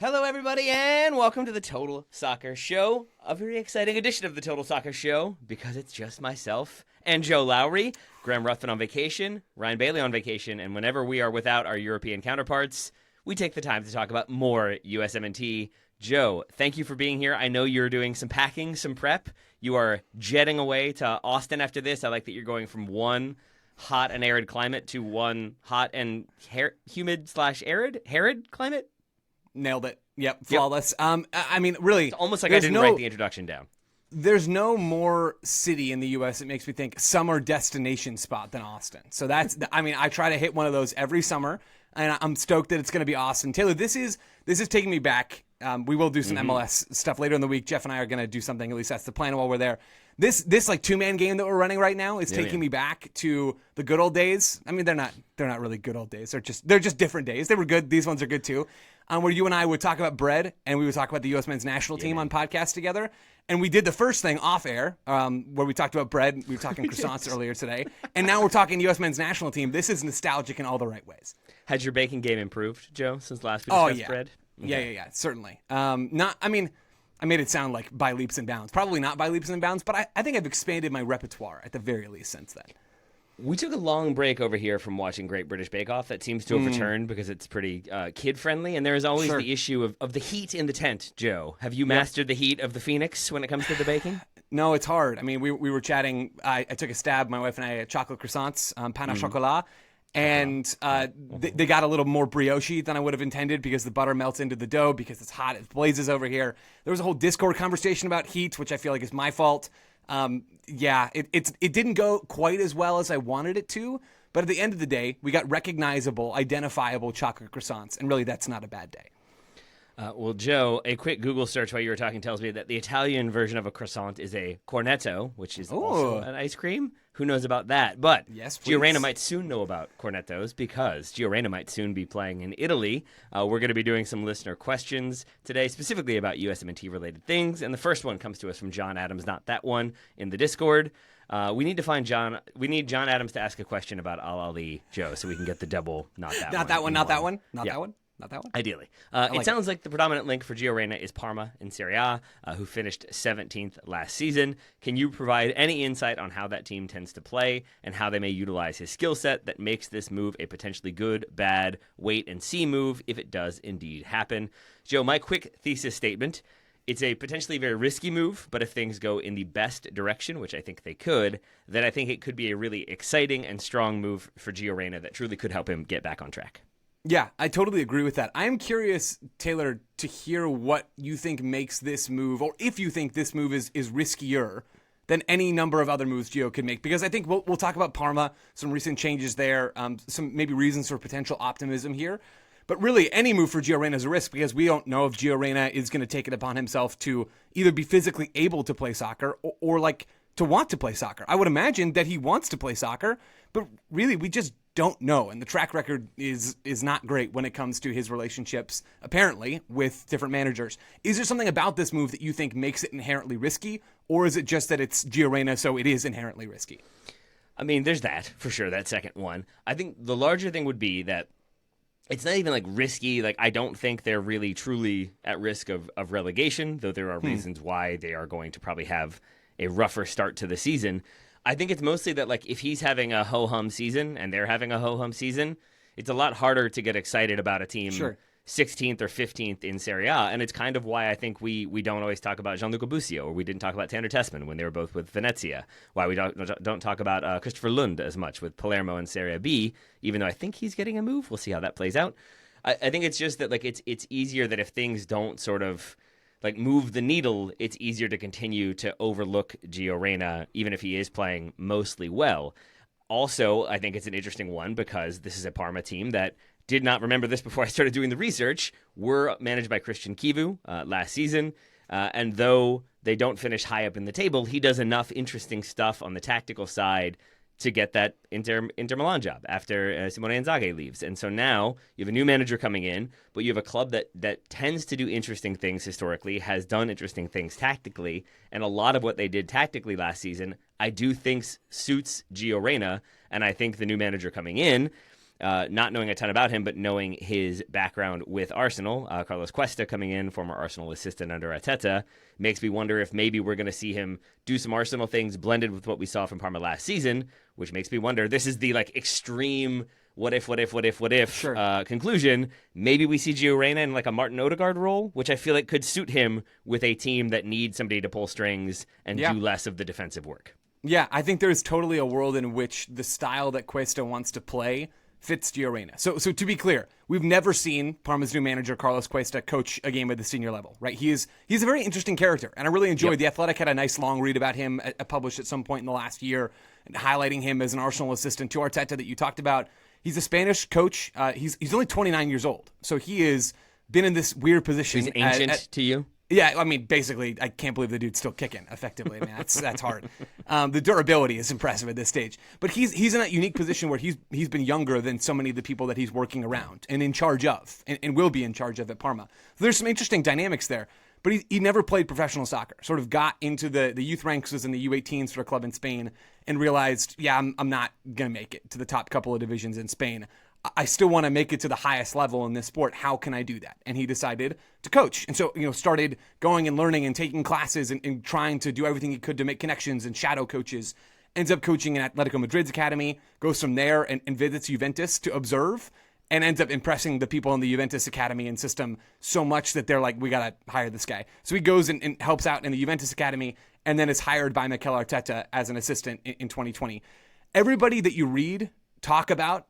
Hello, everybody, and welcome to the Total Soccer Show. A very exciting edition of the Total Soccer Show because it's just myself and Joe Lowry, Graham Ruthven on vacation, Ryan Bailey on vacation, and whenever we are without our European counterparts, we take the time to talk about more USMNT. Joe, thank you for being here. I know you're doing some packing, some prep. You are jetting away to Austin after this. I like that you're going from one hot and arid climate to one hot and humid/arid climate. Nailed it. Yep, flawless. Yep. I mean, really, it's almost like I didn't write the introduction down. There's no more city in the U.S. that makes me think summer destination spot than Austin. So that's, I mean, I try to hit one of those every summer, and I'm stoked that it's going to be awesome. Taylor, this is taking me back. We will do some MLS stuff later in the week. Jeff and I are going to do something. At least that's the plan while we're there. This like two-man game that we're running right now is taking me back to the good old days. I mean, they're not really good old days. They're just different days. They were good. These ones are good too. Where you and I would talk about bread, and we would talk about the U.S. men's national team on podcasts together. And we did the first thing off air, where we talked about bread. We were talking croissants earlier today. And now we're talking U.S. men's national team. This is nostalgic in all the right ways. Has your baking game improved, Joe, since last we discussed bread? Okay. Yeah, certainly. I made it sound like by leaps and bounds. Probably not by leaps and bounds, but I think I've expanded my repertoire at the very least since then. We took a long break over here from watching Great British Bake Off. That seems to have returned because it's pretty kid-friendly, and there is always the issue of the heat in the tent, Joe. Have you mastered the heat of the Phoenix when it comes to the baking? No, it's hard. I mean, we were chatting. I took a stab, my wife and I, at chocolate croissants, pain au chocolat, and they got a little more brioche than I would have intended because the butter melts into the dough because it's hot. It blazes over here. There was a whole Discord conversation about heat, which I feel like is my fault. It didn't go quite as well as I wanted it to, but at the end of the day, we got recognizable, identifiable chocolate croissants, and really that's not a bad day. Well, Joe, a quick Google search while you were talking tells me that the Italian version of a croissant is a cornetto, which is also an ice cream. Who knows about that? But yes, Gio Reyna might soon know about cornettos because Gio Reyna might soon be playing in Italy. We're going to be doing some listener questions today, specifically about USMNT-related things. And the first one comes to us from John Adams, not that one, in the Discord. We need to find John. We need John Adams to ask a question about Al Ali, Joe, so we can get the double, not that one. Not that one, not that one, not that one. Not that one? Ideally. It sounds like the predominant link for Gio Reyna is Parma in Serie A, who finished 17th last season. Can you provide any insight on how that team tends to play and how they may utilize his skill set that makes this move a potentially good, bad, wait-and-see move if it does indeed happen? Joe, my quick thesis statement, it's a potentially very risky move, but if things go in the best direction, which I think they could, then I think it could be a really exciting and strong move for Gio Reyna that truly could help him get back on track. Yeah, I totally agree with that. I am curious, Taylor, to hear what you think makes this move, or if you think this move is riskier than any number of other moves Gio could make. Because I think we'll talk about Parma, some recent changes there, some maybe reasons for potential optimism here. But really, any move for Gio Reyna is a risk because we don't know if Gio Reyna is going to take it upon himself to either be physically able to play soccer or like to want to play soccer. I would imagine that he wants to play soccer, but really we just don't know. And the track record is not great when it comes to his relationships, apparently, with different managers. Is there something about this move that you think makes it inherently risky, or is it just that it's Gio Reyna, so it is inherently risky? I mean, there's that, for sure, that second one. I think the larger thing would be that it's not even like risky. Like, I don't think they're really truly at risk of relegation, though there are reasons why they are going to probably have a rougher start to the season. I think it's mostly that, like, if he's having a ho-hum season and they're having a ho-hum season, it's a lot harder to get excited about a team 16th or 15th in Serie A. And it's kind of why I think we don't always talk about Gianluca Busio, or we didn't talk about Tanner Tessman when they were both with Venezia, why we don't talk about Christopher Lund as much with Palermo and Serie B, even though I think he's getting a move. We'll see how that plays out. I think it's just that, like, it's easier that if things don't sort of like move the needle, it's easier to continue to overlook Gio Reyna, even if he is playing mostly well. Also, I think it's an interesting one because this is a Parma team that did not remember this before I started doing the research, were managed by Christian Kivu last season. And though they don't finish high up in the table, he does enough interesting stuff on the tactical side to get that Inter Milan job after Simone Inzaghi leaves. And so now you have a new manager coming in, but you have a club that tends to do interesting things historically, has done interesting things tactically, and a lot of what they did tactically last season I do think suits Gio Reyna, and I think the new manager coming in not knowing a ton about him, but knowing his background with Arsenal, Carlos Cuesta coming in, former Arsenal assistant under Arteta, makes me wonder if maybe we're going to see him do some Arsenal things blended with what we saw from Parma last season, which makes me wonder, this is the like extreme what if Sure. conclusion. Maybe we see Gio Reyna in like a Martin Odegaard role, which I feel like could suit him with a team that needs somebody to pull strings and do less of the defensive work. Yeah, I think there's totally a world in which the style that Cuesta wants to play fits Gio Reyna. So to be clear, we've never seen Parma's new manager, Carlos Cuesta, coach a game at the senior level, right? He's a very interesting character, and I really enjoyed The Athletic had a nice long read about him published at some point in the last year, highlighting him as an Arsenal assistant to Arteta that you talked about. He's a Spanish coach. He's only 29 years old, so he has been in this weird position. He's ancient to you? Yeah, I mean, basically, I can't believe the dude's still kicking effectively. I mean, that's hard. The durability is impressive at this stage. But he's in that unique position where he's been younger than so many of the people that he's working around and in charge of, and will be in charge of at Parma. So there's some interesting dynamics there. But he never played professional soccer. Sort of got into the youth ranks, was in the U18s for a club in Spain, and realized, I'm not going to make it to the top couple of divisions in Spain. I still want to make it to the highest level in this sport. How can I do that? And he decided to coach. And so, started going and learning and taking classes and trying to do everything he could to make connections and shadow coaches. Ends up coaching in Atletico Madrid's academy, goes from there and visits Juventus to observe, and ends up impressing the people in the Juventus academy and system so much that they're like, we got to hire this guy. So he goes and helps out in the Juventus academy and then is hired by Mikel Arteta as an assistant in 2020. Everybody that you read talk about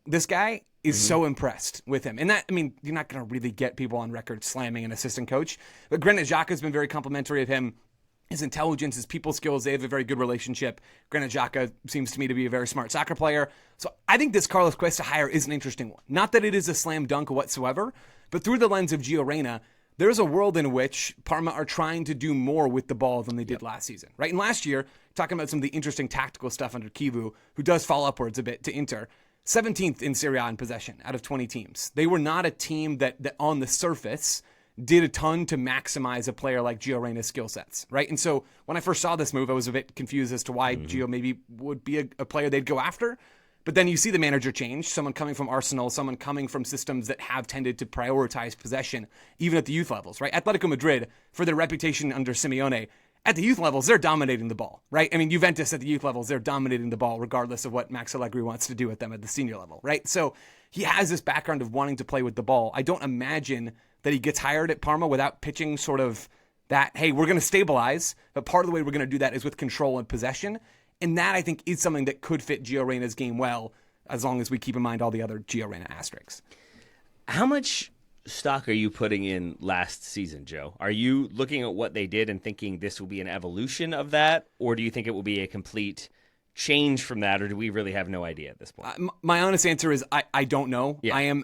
this guy is so impressed with him. And that, I mean, you're not going to really get people on record slamming an assistant coach. But Granit Xhaka has been very complimentary of him. His intelligence, his people skills, they have a very good relationship. Granit Xhaka seems to me to be a very smart soccer player. So I think this Carlos Cuesta hire is an interesting one. Not that it is a slam dunk whatsoever, but through the lens of Gio Reyna, there's a world in which Parma are trying to do more with the ball than they did last season, right? And last year, talking about some of the interesting tactical stuff under Kivu, who does fall upwards a bit to Inter, 17th in Serie A in possession out of 20 teams. They were not a team that on the surface did a ton to maximize a player like Gio Reyna's skill sets, right? And so when I first saw this move, I was a bit confused as to why Gio maybe would be a player they'd go after. But then you see the manager change, someone coming from Arsenal, someone coming from systems that have tended to prioritize possession, even at the youth levels, right? Atletico Madrid, for their reputation under Simeone, at the youth levels, they're dominating the ball, right? I mean, Juventus at the youth levels, they're dominating the ball regardless of what Max Allegri wants to do with them at the senior level, right? So he has this background of wanting to play with the ball. I don't imagine that he gets hired at Parma without pitching sort of that, hey, we're going to stabilize, but part of the way we're going to do that is with control and possession. And that, I think, is something that could fit Gio Reyna's game well, as long as we keep in mind all the other Gio Reyna asterisks. How much stock are you putting in last season, Joe? Are you looking at what they did and thinking this will be an evolution of that, or do you think it will be a complete change from that, or do we really have no idea at this point? My honest answer is I don't know. Yeah.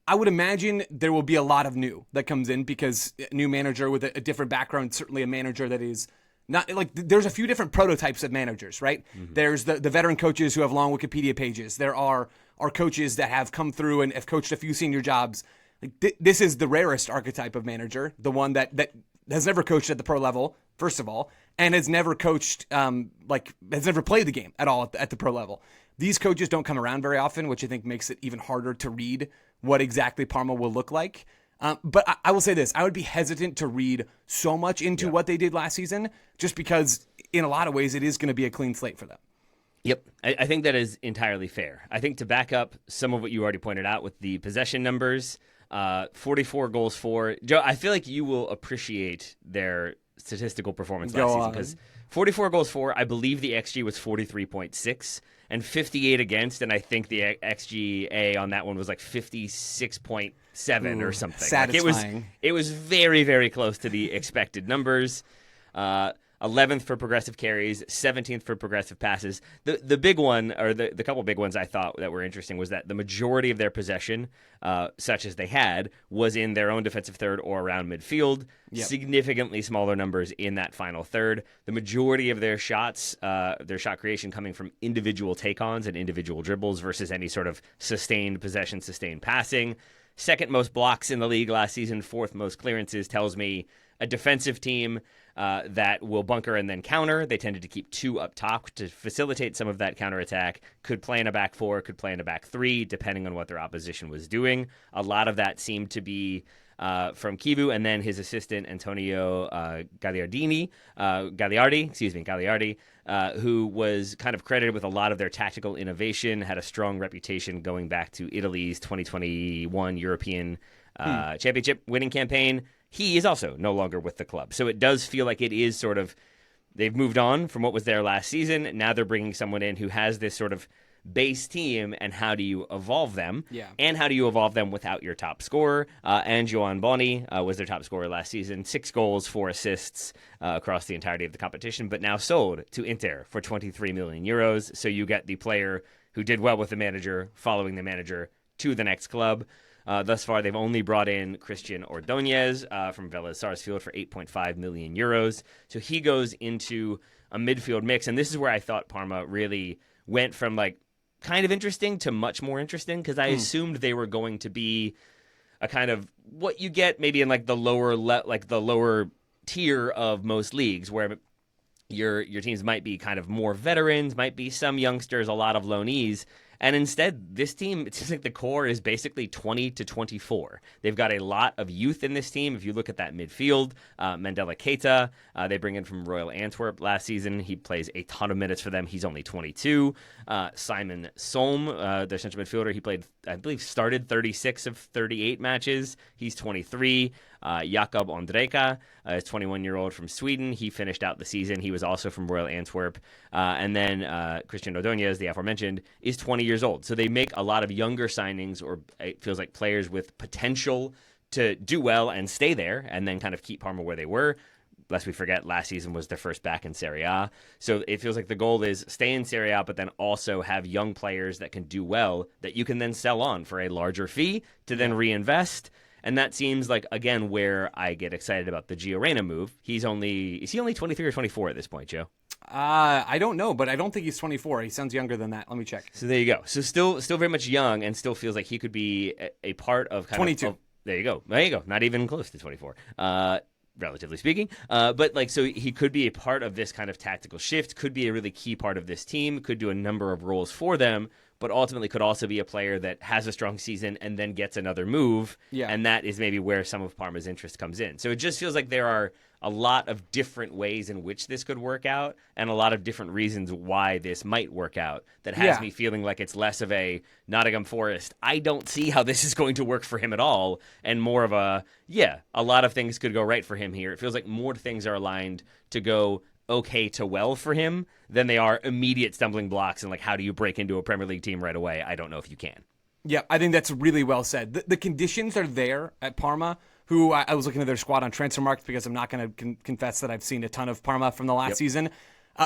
I would imagine there will be a lot of new that comes in because a new manager with a different background, certainly a manager that is not like there's a few different prototypes of managers, right? Mm-hmm. There's the veteran coaches who have long Wikipedia pages. There are coaches that have come through and have coached a few senior jobs. Like this is the rarest archetype of manager, the one that has never coached at the pro level, first of all, and has never coached, has never played the game at all at the pro level. These coaches don't come around very often, which I think makes it even harder to read what exactly Parma will look like. But I will say this, I would be hesitant to read so much into what they did last season, just because in a lot of ways it is going to be a clean slate for them. Yep, I think that is entirely fair. I think to back up some of what you already pointed out with the possession numbers, 44 goals for. Joe, I feel like you will appreciate their statistical performance last season because 44 goals for, I believe the XG was 43.6 and 58 against, and I think the XGA on that one was like 56.7 or something. Satisfying. Like it was very, very close to the expected numbers. 11th for progressive carries, 17th for progressive passes. The big one, or the couple big ones I thought that were interesting, was that the majority of their possession, such as they had, was in their own defensive third or around midfield. Yep. Significantly smaller numbers in that final third. The majority of their shots, their shot creation coming from individual take-ons and individual dribbles versus any sort of sustained possession, sustained passing. second most blocks in the league last season, fourth most clearances, tells me a defensive team that will bunker and then counter. They tended to keep 2 up top to facilitate some of that counterattack. Could play in a back 4, could play in a back 3, depending on what their opposition was doing. A lot of that seemed to be from Kivu, and then his assistant Antonio Gagliardi, who was kind of credited with a lot of their tactical innovation, had a strong reputation going back to Italy's 2021 European Championship winning campaign. He is also no longer with the club. So it does feel like it is sort of, they've moved on from what was there last season. Now they're bringing someone in who has this sort of base team, and how do you evolve them? Yeah. And how do you evolve them without your top scorer? And Joan Boni was their top scorer last season. 6 goals, 4 assists across the entirety of the competition, but now sold to Inter for 23 million euros. So you get the player who did well with the manager, following the manager to the next club. Thus far, they've only brought in Christian Ordóñez from Vélez Sarsfield for 8.5 million euros. So he goes into a midfield mix, and this is where I thought Parma really went from like kind of interesting to much more interesting, because I assumed they were going to be a kind of what you get maybe in like the lower tier of most leagues, where your teams might be kind of more veterans, might be some youngsters, a lot of loanees. And instead, this team, it seems like the core is basically 20 to 24. They've got a lot of youth in this team. If you look at that midfield, Mandela Keita, they bring in from Royal Antwerp last season. He plays a ton of minutes for them. He's only 22. Simon Solm, their central midfielder, he played, I believe, started 36 of 38 matches. He's 23. Jakob Ondrejka is 21-year-old from Sweden. He finished out the season. He was also from Royal Antwerp. And then Christian Ordóñez, the aforementioned, is 20 years old. So they make a lot of younger signings, or it feels like players with potential to do well and stay there, and then kind of keep Parma where they were. Lest we forget, last season was their first back in Serie A. So it feels like the goal is stay in Serie A, but then also have young players that can do well, that you can then sell on for a larger fee to then reinvest. And that seems like, again, where I get excited about the Gio Reyna move. Is he only 23 or 24 at this point, Joe? I don't know, but I don't think he's 24. He sounds younger than that. Let me check. So there you go. So still very much young, and still feels like he could be a part of 22. There you go. Not even close to 24. Relatively speaking. But like, so he could be a part of this kind of tactical shift, could be a really key part of this team, could do a number of roles for them, but ultimately could also be a player that has a strong season and then gets another move. Yeah. And that is maybe where some of Parma's interest comes in. So it just feels like there are a lot of different ways in which this could work out, and a lot of different reasons why this might work out, that has me feeling like it's less of a Nottingham Forest, I don't see how this is going to work for him at all, and more of a lot of things could go right for him here. It feels like more things are aligned to go okay to well for him than they are immediate stumbling blocks, and like, how do you break into a Premier League team right away? I don't know if you can. Yeah, I think that's really well said. The conditions are there at Parma, who I was looking at their squad on Transfermarkt, because I'm not going to confess that I've seen a ton of Parma from the last season.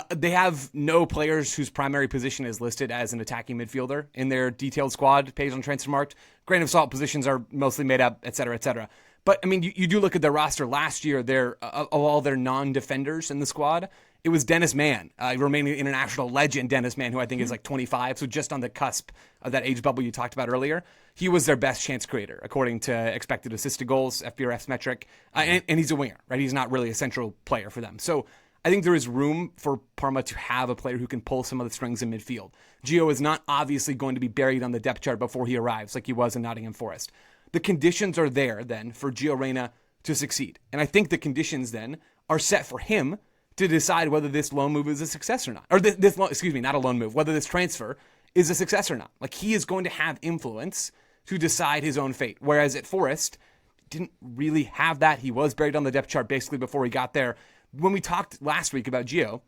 They have no players whose primary position is listed as an attacking midfielder in their detailed squad page on Transfermarkt. Grain of salt, positions are mostly made up, et cetera, et cetera. But, I mean, you do look at their roster last year, of all their non-defenders in the squad, it was Dennis Mann, Romanian international legend Dennis Mann, who I think is like 25, so just on the cusp of that age bubble you talked about earlier. He was their best chance creator, according to expected assisted goals, FBref's metric, and he's a winger, right? He's not really a central player for them. So I think there is room for Parma to have a player who can pull some of the strings in midfield. Gio is not obviously going to be buried on the depth chart before he arrives, like he was in Nottingham Forest. The conditions are there, then, for Gio Reyna to succeed. And I think the conditions, then, are set for him to decide whether this loan move is a success or not. Or not a loan move, whether this transfer is a success or not. Like, he is going to have influence to decide his own fate. Whereas at Forest, didn't really have that. He was buried on the depth chart basically before he got there. When we talked last week about Gio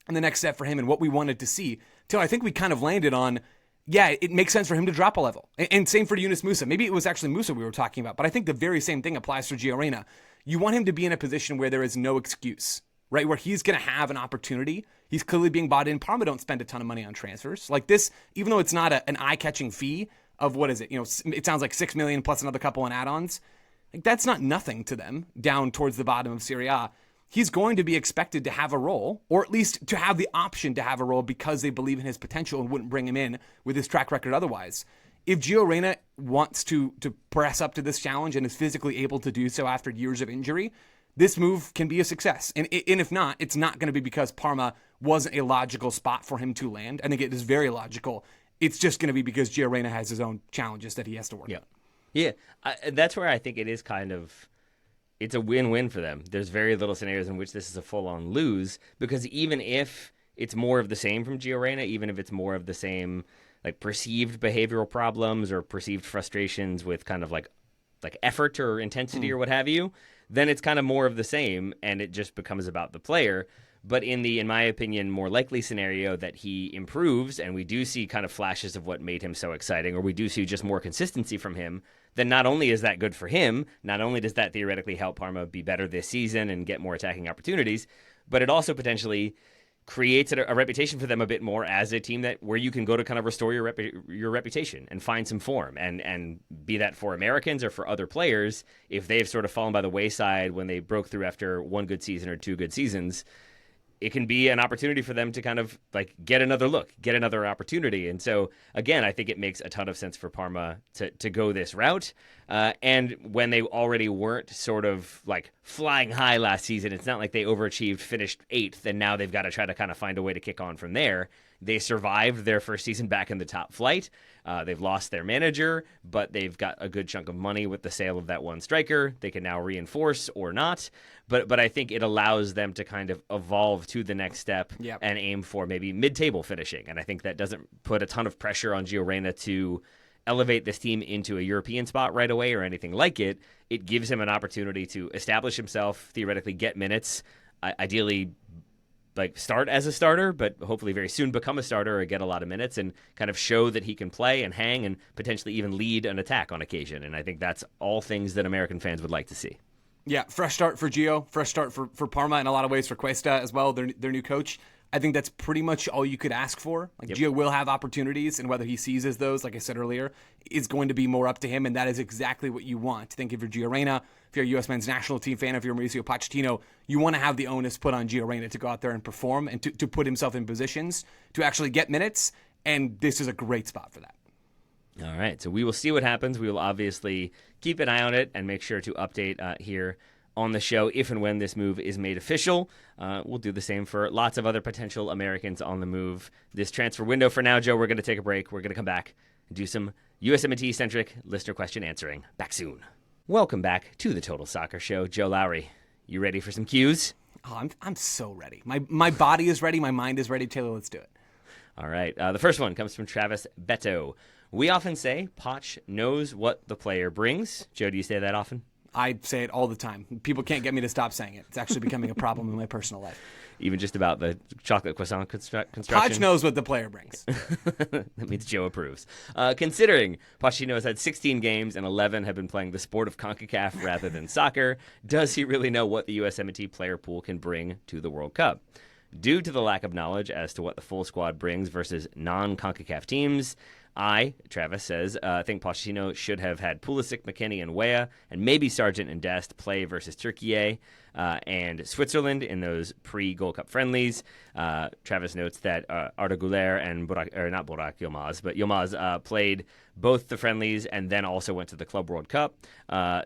and the next step for him and what we wanted to see, I think we kind of landed on, yeah, it makes sense for him to drop a level. And same for Yunus Musa. Maybe it was actually Musa we were talking about, but I think the very same thing applies for Gio Reyna. You want him to be in a position where there is no excuse, right? Where he's going to have an opportunity. He's clearly being bought in. Parma don't spend a ton of money on transfers. Like this, even though it's not an eye-catching fee of, what is it? It sounds like $6 million plus another couple in add-ons. Like that's not nothing to them down towards the bottom of Serie A. He's going to be expected to have a role, or at least to have the option to have a role because they believe in his potential and wouldn't bring him in with his track record otherwise. If Gio Reyna wants to press up to this challenge and is physically able to do so after years of injury, this move can be a success. And if not, it's not going to be because Parma wasn't a logical spot for him to land. I think it is very logical. It's just going to be because Gio Reyna has his own challenges that he has to work on. Yeah, that's where I think it is kind of, it's a win-win for them. There's very little scenarios in which this is a full-on lose, because even if it's more of the same from Gio Reyna, even if it's more of the same like perceived behavioral problems or perceived frustrations with kind of like effort or intensity or what have you, then it's kind of more of the same, and it just becomes about the player. But in my opinion, more likely scenario that he improves and we do see kind of flashes of what made him so exciting, or we do see just more consistency from him, then not only is that good for him, not only does that theoretically help Parma be better this season and get more attacking opportunities, but it also potentially creates a reputation for them a bit more as a team that where you can go to kind of restore your reputation and find some form, and be that for Americans or for other players, if they've sort of fallen by the wayside when they broke through after one good season or two good seasons, it can be an opportunity for them to kind of like get another look, get another opportunity. And so, again, I think it makes a ton of sense for Parma to go this route. And when they already weren't sort of like flying high last season, it's not like they overachieved, finished 8th, and now they've got to try to kind of find a way to kick on from there. They survived their first season back in the top flight. They've lost their manager, but they've got a good chunk of money with the sale of that one striker. They can now reinforce or not. But I think it allows them to kind of evolve to the next step and aim for maybe mid-table finishing. And I think that doesn't put a ton of pressure on Gio Reyna to elevate this team into a European spot right away or anything like it. It gives him an opportunity to establish himself, theoretically get minutes, ideally like start as a starter, but hopefully very soon become a starter or get a lot of minutes and kind of show that he can play and hang and potentially even lead an attack on occasion. And I think that's all things that American fans would like to see. Yeah, fresh start for Gio, fresh start for Parma, in a lot of ways for Cuesta as well, their new coach. I think that's pretty much all you could ask for. Gio will have opportunities, and whether he seizes those, like I said earlier, is going to be more up to him, and that is exactly what you want. I think if you're Gio Reyna, if you're a U.S. men's national team fan, if you're Mauricio Pochettino, you want to have the onus put on Gio Reyna to go out there and perform and to put himself in positions to actually get minutes, and this is a great spot for that. All right, so we will see what happens. We will obviously keep an eye on it and make sure to update here on the show if and when this move is made official. We'll do the same for lots of other potential Americans on the move this transfer window. For now, Joe, we're going to take a break. We're going to come back and do some USMNT-centric listener question answering. Back soon. Welcome back to the Total Soccer Show. Joe Lowry, you ready for some cues? Oh, I'm so ready. My body is ready. My mind is ready. Taylor, let's do it. All right. The first one comes from Travis Beto. We often say Poch knows what the player brings. Joe, do you say that often? I say it all the time. People can't get me to stop saying it. It's actually becoming a problem in my personal life. Even just about the chocolate croissant construction? Poch knows what the player brings. That means Joe approves. Considering Pochettino has had 16 games and 11 have been playing the sport of CONCACAF rather than soccer, does he really know what the USMNT player pool can bring to the World Cup? Due to the lack of knowledge as to what the full squad brings versus non-CONCACAF teams, Travis says, think Pochettino should have had Pulisic, McKennie, and Weah, and maybe Sargent and Dest play versus Turkey and Switzerland in those pre-Gold Cup friendlies. Travis notes that Arda Güler and not Burak Yilmaz, but Yilmaz played both the friendlies and then also went to the Club World Cup.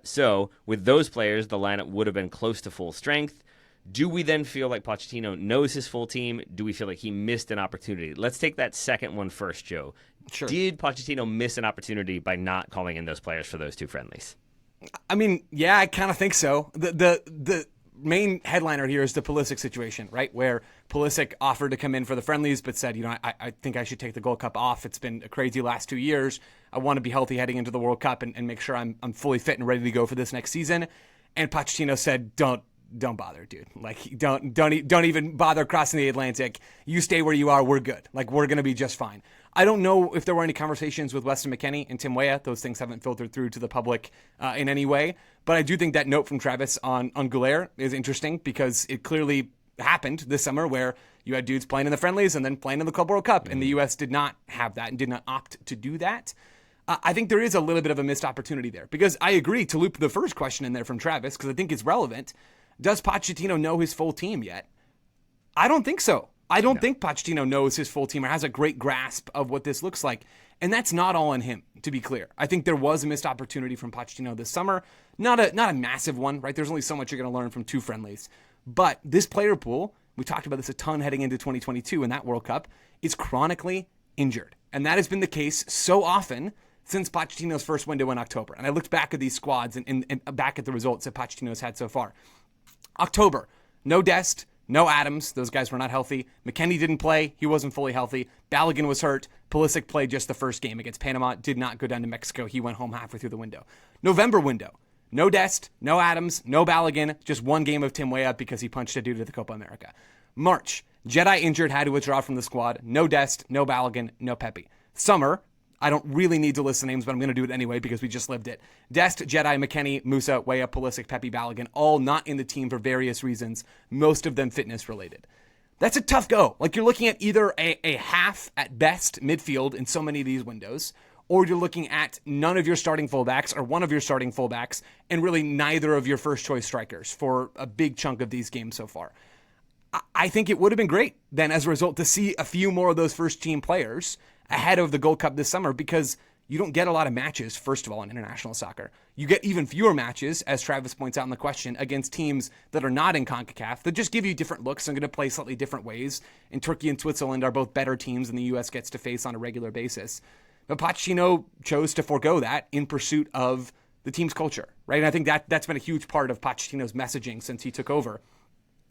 So with those players, the lineup would have been close to full strength. Do we then feel like Pochettino knows his full team? Do we feel like he missed an opportunity? Let's take that second one first, Joe. Sure. Did Pochettino miss an opportunity by not calling in those players for those two friendlies? I mean, yeah, I kind of think so. The main headliner here is the Pulisic situation, right? Where Pulisic offered to come in for the friendlies, but said, I think I should take the Gold Cup off. It's been a crazy last 2 years. I want to be healthy heading into the World Cup and make sure I'm fully fit and ready to go for this next season. And Pochettino said, don't bother, dude. Like, don't even bother crossing the Atlantic. You stay where you are. We're good. Like, we're going to be just fine. I don't know if there were any conversations with Weston McKennie and Tim Weah. Those things haven't filtered through to the public in any way. But I do think that note from Travis on Güler is interesting because it clearly happened this summer where you had dudes playing in the friendlies and then playing in the Club World Cup, and the U.S. did not have that and did not opt to do that. I think there is a little bit of a missed opportunity there because I agree to loop the first question in there from Travis because I think it's relevant. Does Pochettino know his full team yet? I don't think so. I don't think Pochettino knows his full team or has a great grasp of what this looks like. And that's not all on him, to be clear. I think there was a missed opportunity from Pochettino this summer. Not a massive one, right? There's only so much you're going to learn from 2 friendlies. But this player pool, we talked about this a ton heading into 2022 in that World Cup, is chronically injured. And that has been the case so often since Pochettino's first window in October. And I looked back at these squads and back at the results that Pochettino's had so far. October, no Dest, no Adams. Those guys were not healthy. McKennie didn't play. He wasn't fully healthy. Balogun was hurt. Pulisic played just the first game against Panama. Did not go down to Mexico. He went home halfway through the window. November window. No Dest, no Adams, no Balogun. Just 1 game of Tim Weah because he punched a dude at the Copa America. March. Jedi injured, had to withdraw from the squad. No Dest, no Balogun, no Pepe. Summer. I don't really need to list the names, but I'm going to do it anyway because we just lived it. Dest, Jedi, McKennie, Musa, Weah, Pulisic, Pepe, Balogun, all not in the team for various reasons, most of them fitness related. That's a tough go. Like, you're looking at either a half at best midfield in so many of these windows, or you're looking at none of your starting fullbacks or one of your starting fullbacks and really neither of your first choice strikers for a big chunk of these games so far. I think it would have been great then as a result to see a few more of those first team players ahead of the Gold Cup this summer, because you don't get a lot of matches, first of all, in international soccer. You get even fewer matches, as Travis points out in the question, against teams that are not in CONCACAF that just give you different looks and going to play slightly different ways. And Turkey and Switzerland are both better teams than the U.S. gets to face on a regular basis. But Pochettino chose to forego that in pursuit of the team's culture, right? And I think that's been a huge part of Pochettino's messaging since he took over,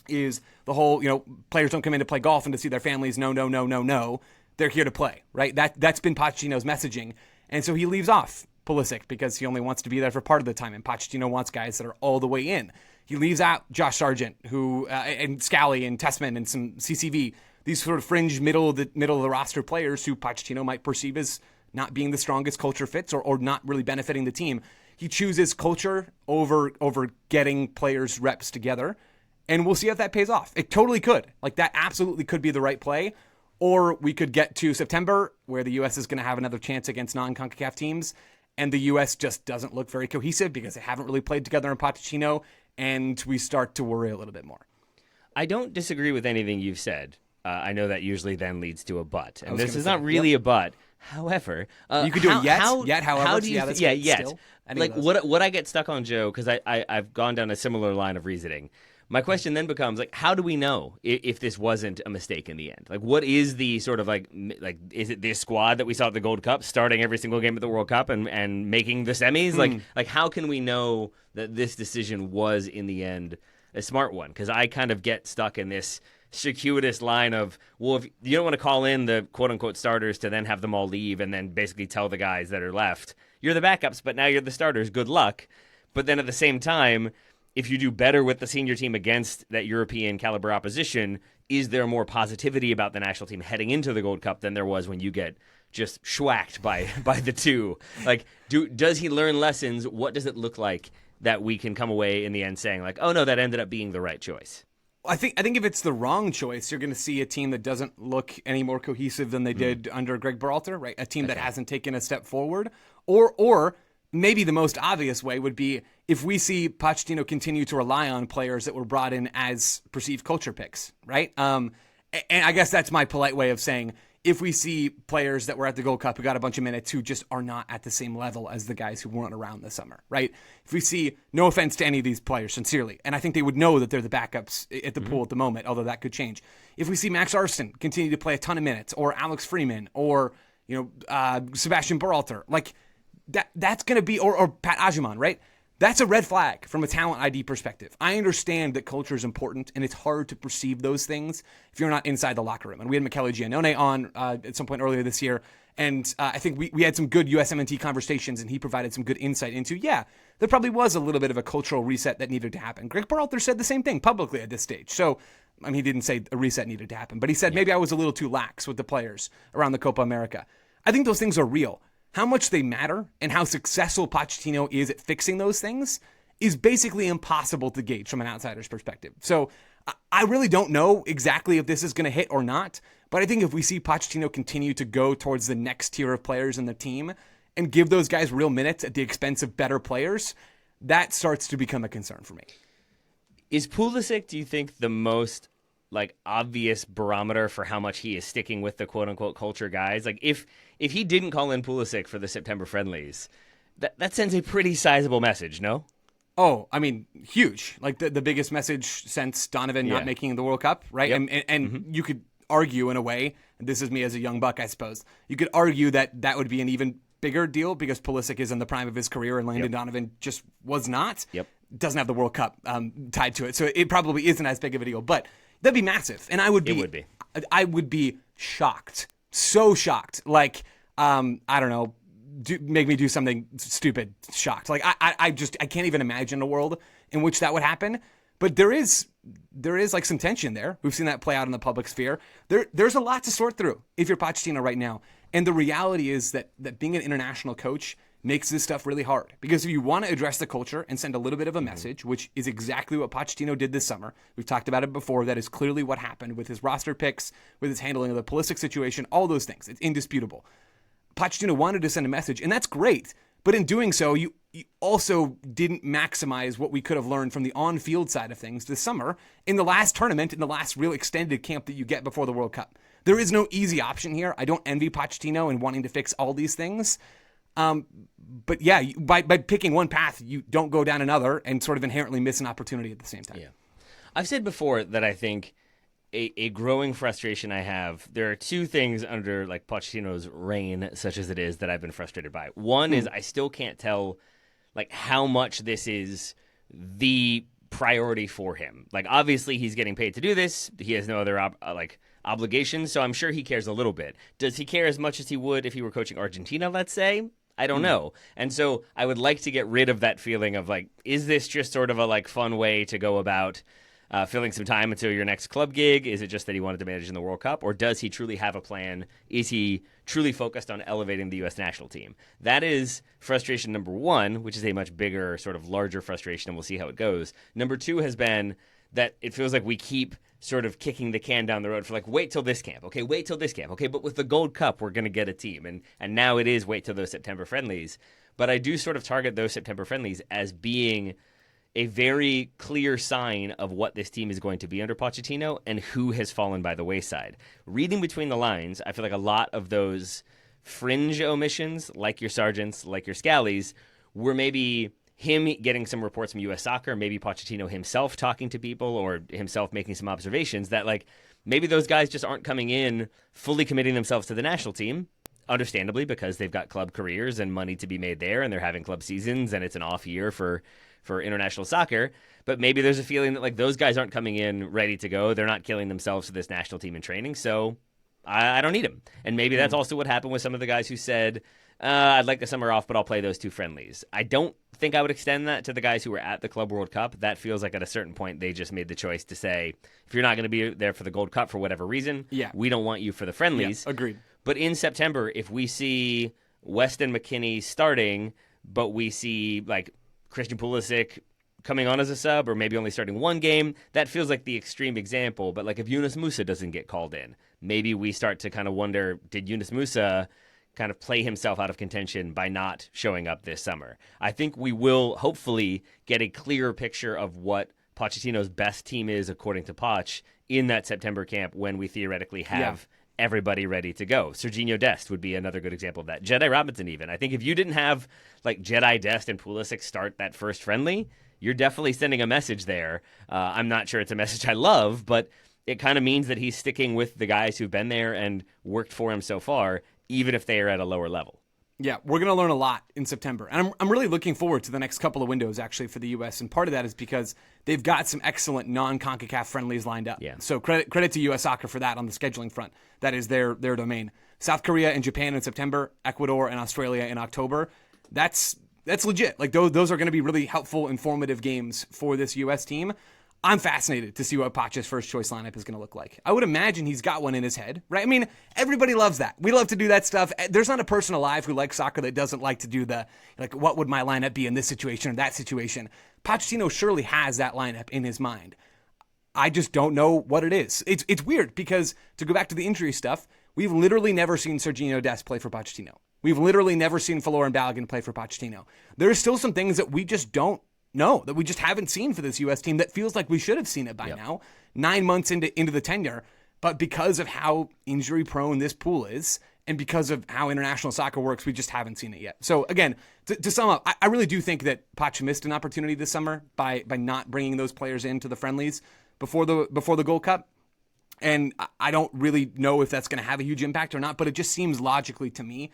is the whole, players don't come in to play golf and to see their families. No. They're here to play, right? That's been Pochettino's messaging. And so he leaves off Pulisic because he only wants to be there for part of the time. And Pochettino wants guys that are all the way in. He leaves out Josh Sargent, who and Scally and Tessman and some CCV, these sort of fringe middle of the roster players who Pochettino might perceive as not being the strongest culture fits or not really benefiting the team. He chooses culture over getting players reps together. And we'll see if that pays off. It totally could. Like, that absolutely could be the right play. Or we could get to September, where the U.S. is going to have another chance against non-CONCACAF teams, and the U.S. just doesn't look very cohesive because they haven't really played together in Pochettino, and we start to worry a little bit more. I don't disagree with anything you've said. I know that usually then leads to a but, and this is not really a but. However, you could do it yet. However, how do you? Yet. Still, like what I get stuck on, Joe, because I've gone down a similar line of reasoning. My question then becomes, like, how do we know if this wasn't a mistake in the end? Like, what is the sort of like is it this squad that we saw at the Gold Cup starting every single game at the World Cup and making the semis? Like how can we know that this decision was in the end a smart one? Because I kind of get stuck in this circuitous line of, well, if you don't want to call in the quote unquote starters to then have them all leave and then basically tell the guys that are left, you're the backups, but now you're the starters. Good luck. But then at the same time, if you do better with the senior team against that European caliber opposition, is there more positivity about the national team heading into the Gold Cup than there was when you get just schwacked by the two? Like, does he learn lessons? What does it look like that we can come away in the end saying, like, oh no, that ended up being the right choice? I think if it's the wrong choice, you're going to see a team that doesn't look any more cohesive than they did under Greg Berhalter, right? A team that hasn't taken a step forward, or maybe the most obvious way would be if we see Pochettino continue to rely on players that were brought in as perceived culture picks, right? And I guess that's my polite way of saying, if we see players that were at the Gold Cup who got a bunch of minutes who just are not at the same level as the guys who weren't around this summer, right? If we see, no offense to any of these players, sincerely, and I think they would know that they're the backups at the pool at the moment, although that could change. If we see Max Arston continue to play a ton of minutes, or Alex Freeman, or Sebastian Berhalter, like that's going to be, or Pat Ajiman, right? That's a red flag from a talent ID perspective. I understand that culture is important, and it's hard to perceive those things if you're not inside the locker room. And we had Michele Giannone on at some point earlier this year, and I think we had some good USMNT conversations, and he provided some good insight into, there probably was a little bit of a cultural reset that needed to happen. Greg Berhalter said the same thing publicly at this stage. So, I mean, he didn't say a reset needed to happen, but he said maybe I was a little too lax with the players around the Copa America. I think those things are real. How much they matter and how successful Pochettino is at fixing those things is basically impossible to gauge from an outsider's perspective. So I really don't know exactly if this is going to hit or not, but I think if we see Pochettino continue to go towards the next tier of players in the team and give those guys real minutes at the expense of better players, that starts to become a concern for me. Is Pulisic, do you think, the most like obvious barometer for how much he is sticking with the quote unquote culture guys. Like if he didn't call in Pulisic for the September friendlies, that sends a pretty sizable message, no? Oh, I mean, huge. Like the biggest message since Donovan not making the World Cup, right? Yep. And you could argue in a way, and this is me as a young buck, I suppose, you could argue that would be an even bigger deal because Pulisic is in the prime of his career and Landon Donovan just was not. Yep. Doesn't have the World Cup tied to it. So it probably isn't as big of a deal, but that'd be massive. And I would be shocked. So shocked. Like, I don't know, make me do something stupid, shocked. Like I can't even imagine a world in which that would happen. But there is like some tension there. We've seen that play out in the public sphere. There's a lot to sort through if you're Pochettino right now. And the reality is that being an international coach makes this stuff really hard. Because if you want to address the culture and send a little bit of a message, which is exactly what Pochettino did this summer, we've talked about it before, that is clearly what happened with his roster picks, with his handling of the Pulisic situation, all those things. It's indisputable. Pochettino wanted to send a message, and that's great. But in doing so, you also didn't maximize what we could have learned from the on-field side of things this summer in the last tournament, in the last real extended camp that you get before the World Cup. There is no easy option here. I don't envy Pochettino in wanting to fix all these things. But yeah, by picking one path, you don't go down another and sort of inherently miss an opportunity at the same time. Yeah. I've said before that I think a growing frustration I have, there are two things under like Pochettino's reign, such as it is, that I've been frustrated by. One is I still can't tell like how much this is the priority for him. Like obviously he's getting paid to do this. He has no other obligations, so I'm sure he cares a little bit. Does he care as much as he would if he were coaching Argentina, let's say? I don't know. And so I would like to get rid of that feeling of like, is this just sort of a like fun way to go about filling some time until your next club gig? Is it just that he wanted to manage in the World Cup? Or does he truly have a plan? Is he truly focused on elevating the U.S. national team? That is frustration number one, which is a much bigger, sort of larger frustration, and we'll see how it goes. Number two has been that it feels like we keep sort of kicking the can down the road for like, wait till this camp. Okay, wait till this camp. Okay, but with the Gold Cup, we're going to get a team. And now it is wait till those September friendlies. But I do sort of target those September friendlies as being a very clear sign of what this team is going to be under Pochettino and who has fallen by the wayside. Reading between the lines, I feel like a lot of those fringe omissions, like your Sargents, like your Scallies, were maybe him getting some reports from U.S. Soccer, maybe Pochettino himself talking to people or himself making some observations that like maybe those guys just aren't coming in fully committing themselves to the national team, understandably, because they've got club careers and money to be made there and they're having club seasons and it's an off year for international soccer. But maybe there's a feeling that like those guys aren't coming in ready to go. They're not killing themselves for this national team in training, so I don't need them. And maybe that's also what happened with some of the guys who said, I'd like the summer off, but I'll play those two friendlies. I don't think I would extend that to the guys who were at the Club World Cup. That feels like at a certain point they just made the choice to say, if you're not going to be there for the Gold Cup for whatever reason, we don't want you for the friendlies. Yeah, agreed. But in September, if we see Weston McKennie starting, but we see like Christian Pulisic coming on as a sub or maybe only starting one game, that feels like the extreme example. But like if Yunus Musa doesn't get called in, maybe we start to kind of wonder, did Yunus Musa kind of play himself out of contention by not showing up this summer? I think we will hopefully get a clearer picture of what Pochettino's best team is according to Poch in that September camp when we theoretically have everybody ready to go. Serginho Dest would be another good example of that. Jedi Robinson even. I think if you didn't have like Jedi, Dest, and Pulisic start that first friendly, you're definitely sending a message there. I'm not sure it's a message I love, but it kind of means that he's sticking with the guys who've been there and worked for him so far, even if they are at a lower level. Yeah, we're going to learn a lot in September. And I'm really looking forward to the next couple of windows, actually, for the U.S. And part of that is because they've got some excellent non-CONCACAF friendlies lined up. Yeah. So credit to U.S. Soccer for that on the scheduling front. That is their domain. South Korea and Japan in September, Ecuador and Australia in October. That's legit. Like those are going to be really helpful, informative games for this U.S. team. I'm fascinated to see what Poch's first choice lineup is going to look like. I would imagine he's got one in his head, right? I mean, everybody loves that. We love to do that stuff. There's not a person alive who likes soccer that doesn't like to do the, like, what would my lineup be in this situation or that situation? Pochettino surely has that lineup in his mind. I just don't know what it is. It's weird because, to go back to the injury stuff, we've literally never seen Serginho Dest play for Pochettino. We've literally never seen Folarin Balogun play for Pochettino. There are still some things that we just don't know, that we just haven't seen for this U.S. team that feels like we should have seen it by now, 9 months into the tenure. But because of how injury prone this pool is, and because of how international soccer works, we just haven't seen it yet. So again, to sum up, I really do think that Poch missed an opportunity this summer by not bringing those players into the friendlies before the Gold Cup. And I don't really know if that's going to have a huge impact or not, but it just seems logically to me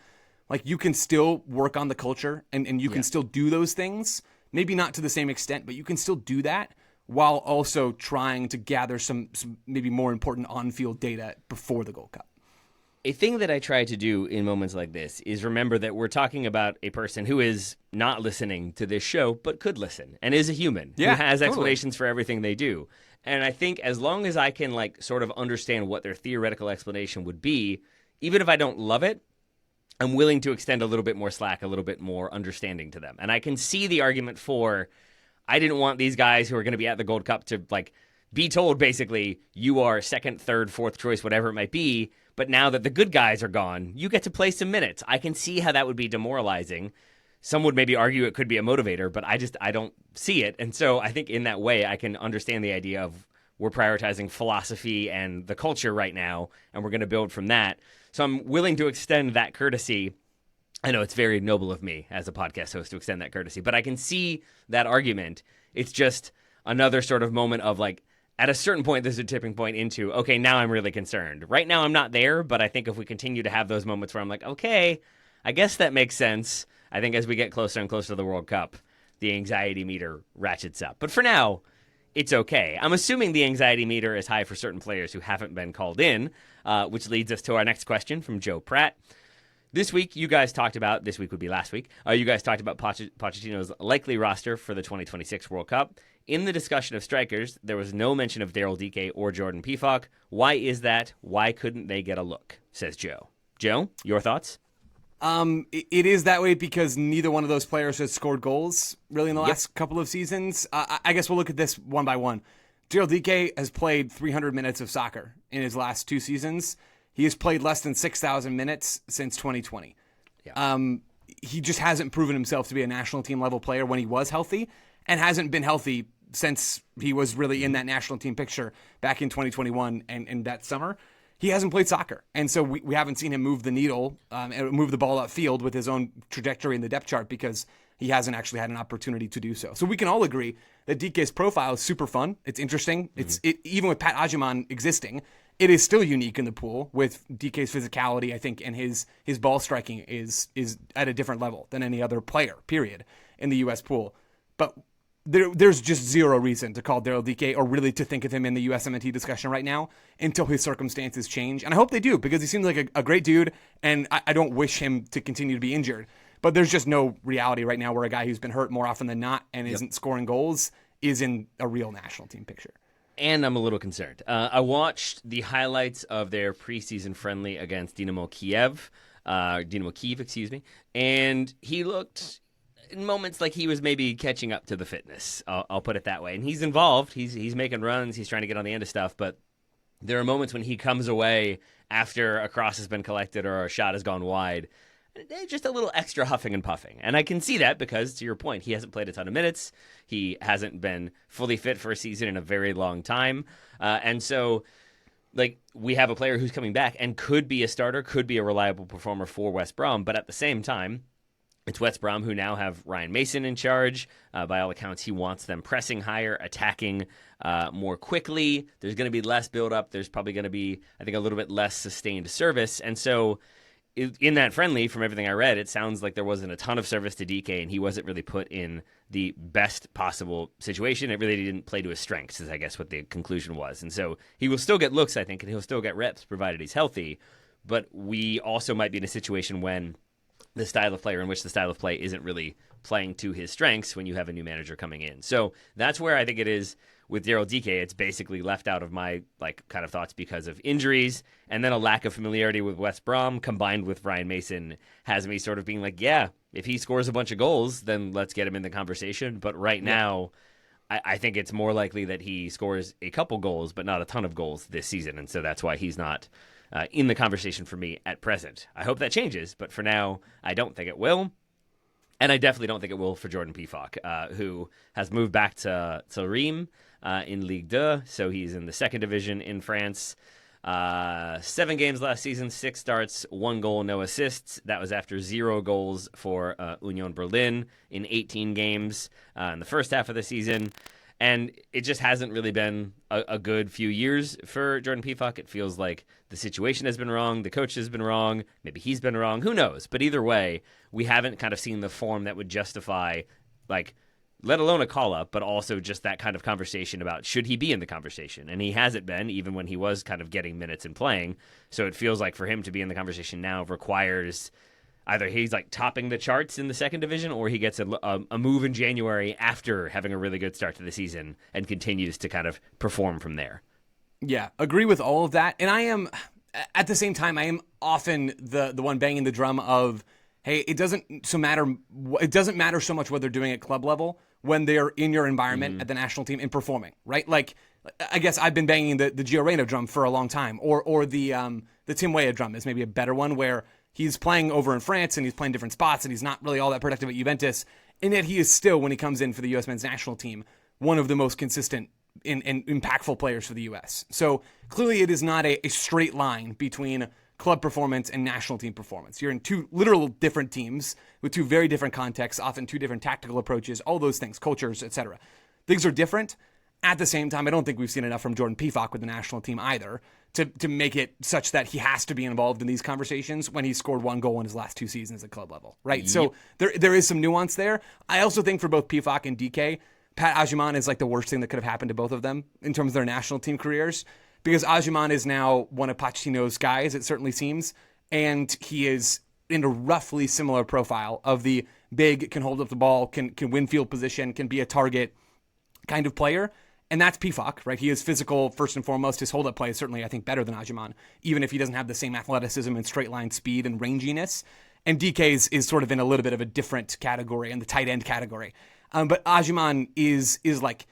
like you can still work on the culture and you can still do those things, maybe not to the same extent, but you can still do that while also trying to gather some maybe more important on-field data before the Gold Cup. A thing that I try to do in moments like this is remember that we're talking about a person who is not listening to this show, but could listen and is a human who has explanations for everything they do. And I think as long as I can like sort of understand what their theoretical explanation would be, even if I don't love it, I'm willing to extend a little bit more slack, a little bit more understanding to them. And I can see the argument for, I didn't want these guys who are going to be at the Gold Cup to like be told basically you are second, third, fourth choice, whatever it might be. But now that the good guys are gone, you get to play some minutes. I can see how that would be demoralizing. Some would maybe argue it could be a motivator, but I don't see it. And so I think in that way, I can understand the idea of we're prioritizing philosophy and the culture right now, and we're going to build from that. So I'm willing to extend that courtesy. I know it's very noble of me as a podcast host to extend that courtesy, but I can see that argument. It's just another sort of moment of like, at a certain point, there's a tipping point into, okay, now I'm really concerned. Right now I'm not there, but I think if we continue to have those moments where I'm like, okay, I guess that makes sense. I think as we get closer and closer to the World Cup, the anxiety meter ratchets up. But for now, it's okay. I'm assuming the anxiety meter is high for certain players who haven't been called in, which leads us to our next question from Joe Pratt. This week would be last week, you guys talked about Pochettino's likely roster for the 2026 World Cup. In the discussion of strikers, there was no mention of Daryl Dike or Jordan Pefok. Why is that? Why couldn't they get a look? Says Joe. Joe, your thoughts? It is that way because neither one of those players has scored goals really in the last couple of seasons. I guess we'll look at this one by one. Daryl Dike has played 300 minutes of soccer in his last 2 seasons. He has played less than 6,000 minutes since 2020. Yeah. He just hasn't proven himself to be a national team level player when he was healthy and hasn't been healthy since he was really in that national team picture back in 2021 and that summer. He hasn't played soccer. And so we haven't seen him move the needle and move the ball upfield with his own trajectory in the depth chart because he hasn't actually had an opportunity to do so. So we can all agree that DK's profile is super fun. It's interesting. Even with Pat Ajiman existing, it is still unique in the pool with DK's physicality, I think, and his ball striking is at a different level than any other player, period, in the U.S. pool. But there's just zero reason to call Daryl Dike or really to think of him in the USMNT discussion right now until his circumstances change. And I hope they do because he seems like a great dude, and I don't wish him to continue to be injured. But there's just no reality right now where a guy who's been hurt more often than not and isn't scoring goals is in a real national team picture. And I'm a little concerned. I watched the highlights of their preseason friendly against Dynamo Kiev, and he looked in moments like he was maybe catching up to the fitness. I'll put it that way. And he's involved. He's making runs. He's trying to get on the end of stuff. But there are moments when he comes away after a cross has been collected or a shot has gone wide, just a little extra huffing and puffing. And I can see that because, to your point, he hasn't played a ton of minutes. He hasn't been fully fit for a season in a very long time. And so, like, we have a player who's coming back and could be a starter, could be a reliable performer for West Brom. But at the same time, it's West Brom who now have Ryan Mason in charge. By all accounts, he wants them pressing higher, attacking more quickly. There's going to be less build-up. There's probably going to be, I think, a little bit less sustained service. And so in that friendly, from everything I read, it sounds like there wasn't a ton of service to DK, and he wasn't really put in the best possible situation. It really didn't play to his strengths, is I guess what the conclusion was. And so he will still get looks, I think, and he'll still get reps, provided he's healthy. But we also might be in a situation when the style of player in which the style of play isn't really playing to his strengths when you have a new manager coming in. So that's where I think it is with Daryl Dike. It's basically left out of my kind of thoughts because of injuries, and then a lack of familiarity with West Brom combined with Ryan Mason has me sort of being like, yeah, if he scores a bunch of goals, then let's get him in the conversation. But right now, I think it's more likely that he scores a couple goals, but not a ton of goals this season. And so that's why he's not in the conversation for me at present. I hope that changes, but for now, I don't think it will. And I definitely don't think it will for Jordan Pefok, who has moved back to Reims in Ligue 2, so he's in the second division in France. 7 games last season, 6 starts, 1 goal, no assists. That was after 0 goals for Union Berlin in 18 games in the first half of the season. And it just hasn't really been a good few years for Jordan Pefok. It feels like the situation has been wrong, the coach has been wrong, maybe he's been wrong, who knows? But either way, we haven't kind of seen the form that would justify, like, let alone a call-up, but also just that kind of conversation about should he be in the conversation. And he hasn't been, even when he was kind of getting minutes and playing. So it feels like for him to be in the conversation now requires either he's like topping the charts in the second division, or he gets a move in January after having a really good start to the season and continues to kind of perform from there. Yeah, agree with all of that. And I am, at the same time, I am often the one banging the drum of, hey, it doesn't matter so much what they're doing at club level when they're in your environment at the national team and performing, right? Like, I guess I've been banging the Gio Reyna drum for a long time, or the Tim Weah drum is maybe a better one, where he's playing over in France and he's playing different spots and he's not really all that productive at Juventus, and yet he is still, when he comes in for the U.S. men's national team, one of the most consistent and impactful players for the U.S. So clearly it is not a straight line between club performance and national team performance. You're in 2 literal different teams with 2 very different contexts, often 2 different tactical approaches, all those things, cultures, etc. Things are different. At the same time, I don't think we've seen enough from Jordan Pefok with the national team either to make it such that he has to be involved in these conversations when he's scored 1 goal in his last 2 seasons at club level, right? Yep. So there is some nuance there. I also think for both Pefok and DK, Pat Agyemang is like the worst thing that could have happened to both of them in terms of their national team careers, because Agyemang is now one of Pochettino's guys, it certainly seems, and he is in a roughly similar profile of the big, can hold up the ball, can win field position, can be a target kind of player. And that's Pefok, right? He is physical first and foremost. His hold-up play is certainly, I think, better than Agyemang, even if he doesn't have the same athleticism and straight-line speed and ranginess. And DK is sort of in a little bit of a different category, in the tight end category. But Agyemang is like,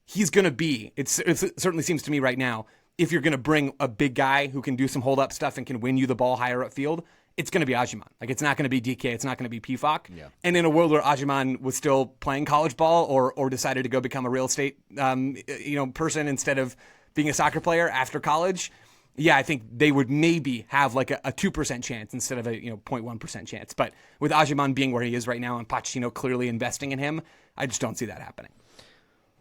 he's going to be, it certainly seems to me right now, if you're going to bring a big guy who can do some hold-up stuff and can win you the ball higher upfield, it's going to be Agyemang. Like, it's not going to be DK. It's not going to be Pefok. Yeah. And in a world where Agyemang was still playing college ball or decided to go become a real estate person instead of being a soccer player after college, yeah, I think they would maybe have like a 2% chance instead of a 0.1% chance. But with Agyemang being where he is right now and Pochettino clearly investing in him, I just don't see that happening.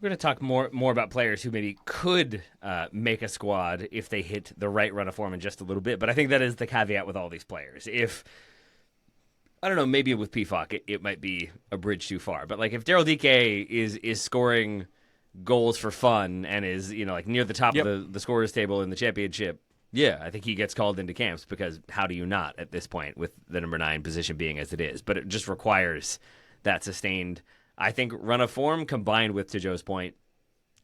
We're going to talk more about players who maybe could make a squad if they hit the right run of form in just a little bit. But I think that is the caveat with all these players. If, I don't know, maybe with Pefok it might be a bridge too far. But like if Daryl Dike is scoring goals for fun and is like near the top of the scorers table in the championship, yeah, I think he gets called into camps, because how do you not at this point with the number 9 position being as it is? But it just requires that sustained, I think, run of form combined with, to Joe's point,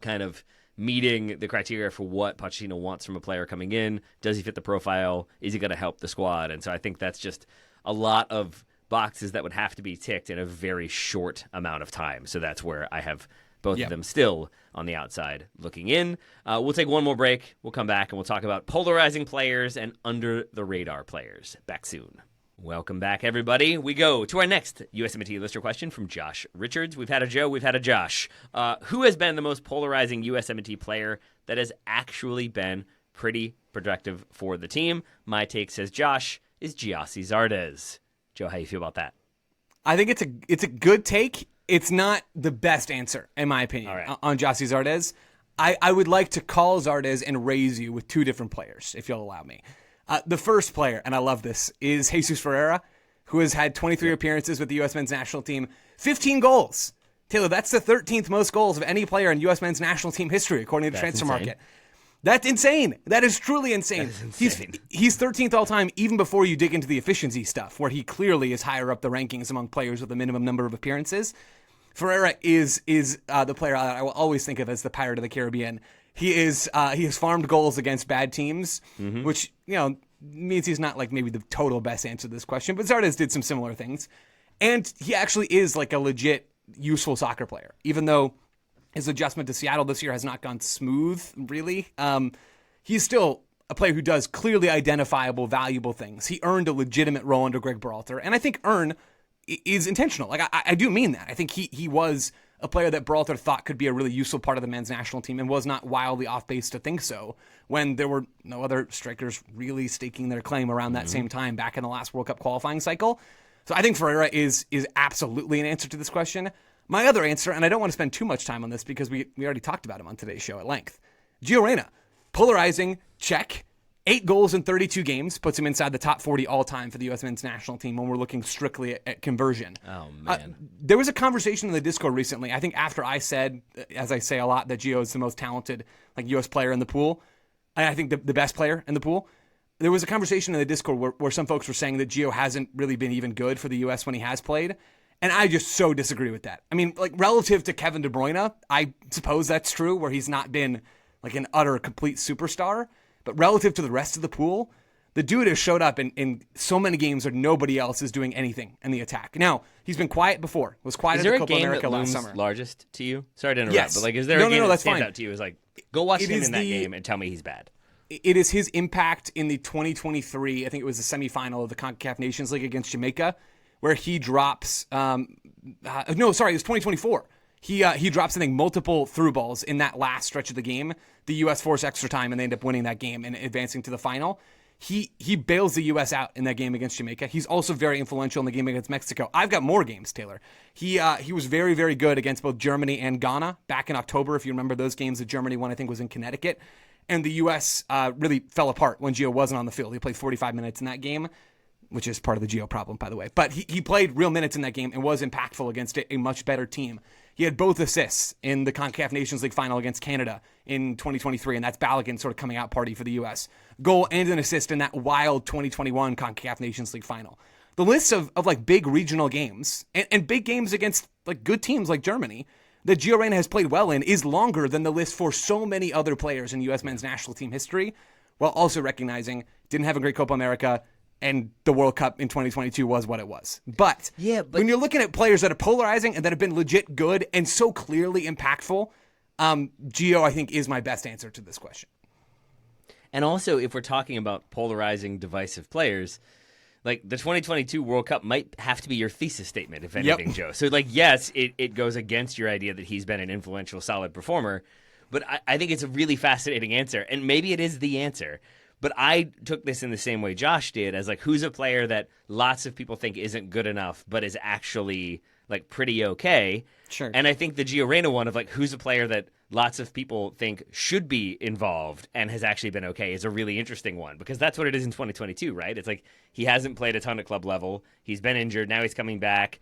kind of meeting the criteria for what Pochettino wants from a player coming in. Does he fit the profile? Is he going to help the squad? And so I think that's just a lot of boxes that would have to be ticked in a very short amount of time. So that's where I have both of them still on the outside looking in. We'll take one more break. We'll come back and we'll talk about polarizing players and under-the-radar players. Back soon. Welcome back, everybody. We go to our next USMNT listener question from Josh Richards. We've had a Joe, we've had a Josh. Who has been the most polarizing USMNT player that has actually been pretty productive for the team? My take, says Josh, is Gyasi Zardes. Joe, how you feel about that? I think it's a good take. It's not the best answer, in my opinion, on Gyasi Zardes. I would like to call Zardes and raise you with 2 different players, if you'll allow me. The first player, and I love this, is Jesus Ferreira, who has had 23 appearances with the U.S. men's national team, 15 goals. Taylor, that's the 13th most goals of any player in U.S. men's national team history, according to the transfer market. That's insane. That is truly insane. He's 13th all time, even before you dig into the efficiency stuff, where he clearly is higher up the rankings among players with a minimum number of appearances. Ferreira is the player I will always think of as the Pirate of the Caribbean. He has farmed goals against bad teams, which means he's not like maybe the total best answer to this question. But Zardes did some similar things, and he actually is like a legit useful soccer player, even though his adjustment to Seattle this year has not gone smooth. Really, he's still a player who does clearly identifiable, valuable things. He earned a legitimate role under Greg Berhalter, and I think is intentional. Like, I do mean that. I think he was a player that Berhalter thought could be a really useful part of the men's national team and was not wildly off base to think so when there were no other strikers really staking their claim around that same time back in the last World Cup qualifying cycle. So I think Ferreira is absolutely an answer to this question. My other answer, and I don't want to spend too much time on this because we already talked about him on today's show at length. Gio Reyna, polarizing, check. 8 goals in 32 games puts him inside the top 40 all-time for the U.S. men's national team when we're looking strictly at conversion. Oh, man. There was a conversation in the Discord recently, I think after I said, as I say a lot, that Gio is the most talented U.S. player in the pool, and I think the best player in the pool. There was a conversation in the Discord where some folks were saying that Gio hasn't really been even good for the U.S. when he has played, and I just so disagree with that. I mean, relative to Kevin De Bruyne, I suppose that's true, where he's not been an utter, complete superstar. But relative to the rest of the pool, the dude has showed up in so many games where nobody else is doing anything in the attack. Now, he's been quiet before. Was quiet at the Copa America last summer. Is there a game that looms largest to you? Sorry to interrupt, Yes. but is there a game that that's stands fine. out to you? Is go watch him in that game and tell me he's bad. It is his impact in the 2023, I think it was the semifinal of the CONCACAF Nations League against Jamaica, where he drops, it was 2024. He drops, I think, multiple through balls in that last stretch of the game. The U.S. force extra time, and they end up winning that game and advancing to the final. He bails the U.S. out in that game against Jamaica. He's also very influential in the game against Mexico. I've got more games, Taylor. He was very, very good against both Germany and Ghana back in October. If you remember those games, the Germany one, I think, was in Connecticut. And the U.S. Really fell apart when Gio wasn't on the field. He played 45 minutes in that game, which is part of the Gio problem, by the way. But he played real minutes in that game and was impactful against a much better team. He had both assists in the CONCACAF Nations League final against Canada in 2023, and that's Balogun's sort of coming out party for the U.S. Goal and an assist in that wild 2021 CONCACAF Nations League final. The list of big regional games and big games against good teams like Germany that Gio Reyna has played well in is longer than the list for so many other players in U.S. men's national team history, while also recognizing didn't have a great Copa America, and the World Cup in 2022 was what it was. But when you're looking at players that are polarizing and that have been legit good and so clearly impactful, Gio, I think, is my best answer to this question. And also, if we're talking about polarizing, divisive players, the 2022 World Cup might have to be your thesis statement, if anything, Joe. So, yes, it goes against your idea that he's been an influential, solid performer, but I think it's a really fascinating answer, and maybe it is the answer. But I took this in the same way Josh did, as who's a player that lots of people think isn't good enough, but is actually pretty okay. Sure. And I think the Gio Reyna one of who's a player that lots of people think should be involved and has actually been okay is a really interesting one, because that's what it is in 2022, right? It's he hasn't played a ton at club level. He's been injured. Now he's coming back.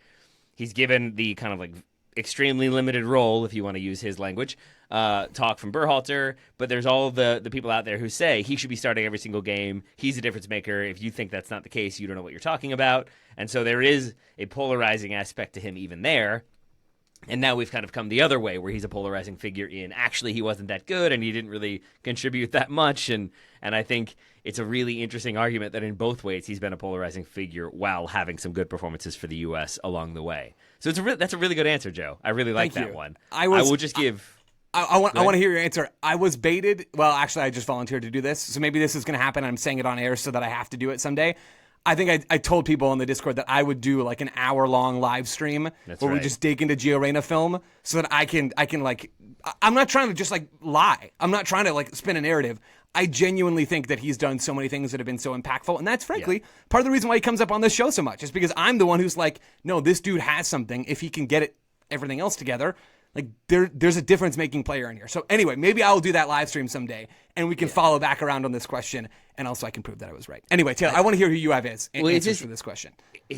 He's given the kind of extremely limited role, if you want to use his language, talk from Berhalter, but there's all the people out there who say he should be starting every single game. He's a difference maker. If you think that's not the case, you don't know what you're talking about. And so there is a polarizing aspect to him even there. And now we've kind of come the other way, where he's a polarizing figure in actually he wasn't that good and he didn't really contribute that much. And I think it's a really interesting argument that in both ways he's been a polarizing figure while having some good performances for the U.S. along the way. So that's a really good answer, Joe. I really like that one. I will just give... I want to hear your answer. I was baited. Well, actually, I just volunteered to do this, so maybe this is going to happen. I'm saying it on air so that I have to do it someday. I think I told people in the Discord that I would do an hour-long live stream where we just dig into Gio Reyna film so that I can I'm not trying to just lie. I'm not trying to spin a narrative. I genuinely think that he's done so many things that have been so impactful, and that's frankly part of the reason why he comes up on this show so much, is because I'm the one who's no, this dude has something. If he can get everything else together, there's a difference-making player in here. So anyway, maybe I'll do that live stream someday, and we can follow back around on this question, and also I can prove that I was right. Anyway, Taylor, I want to hear who you have as answers for this question. I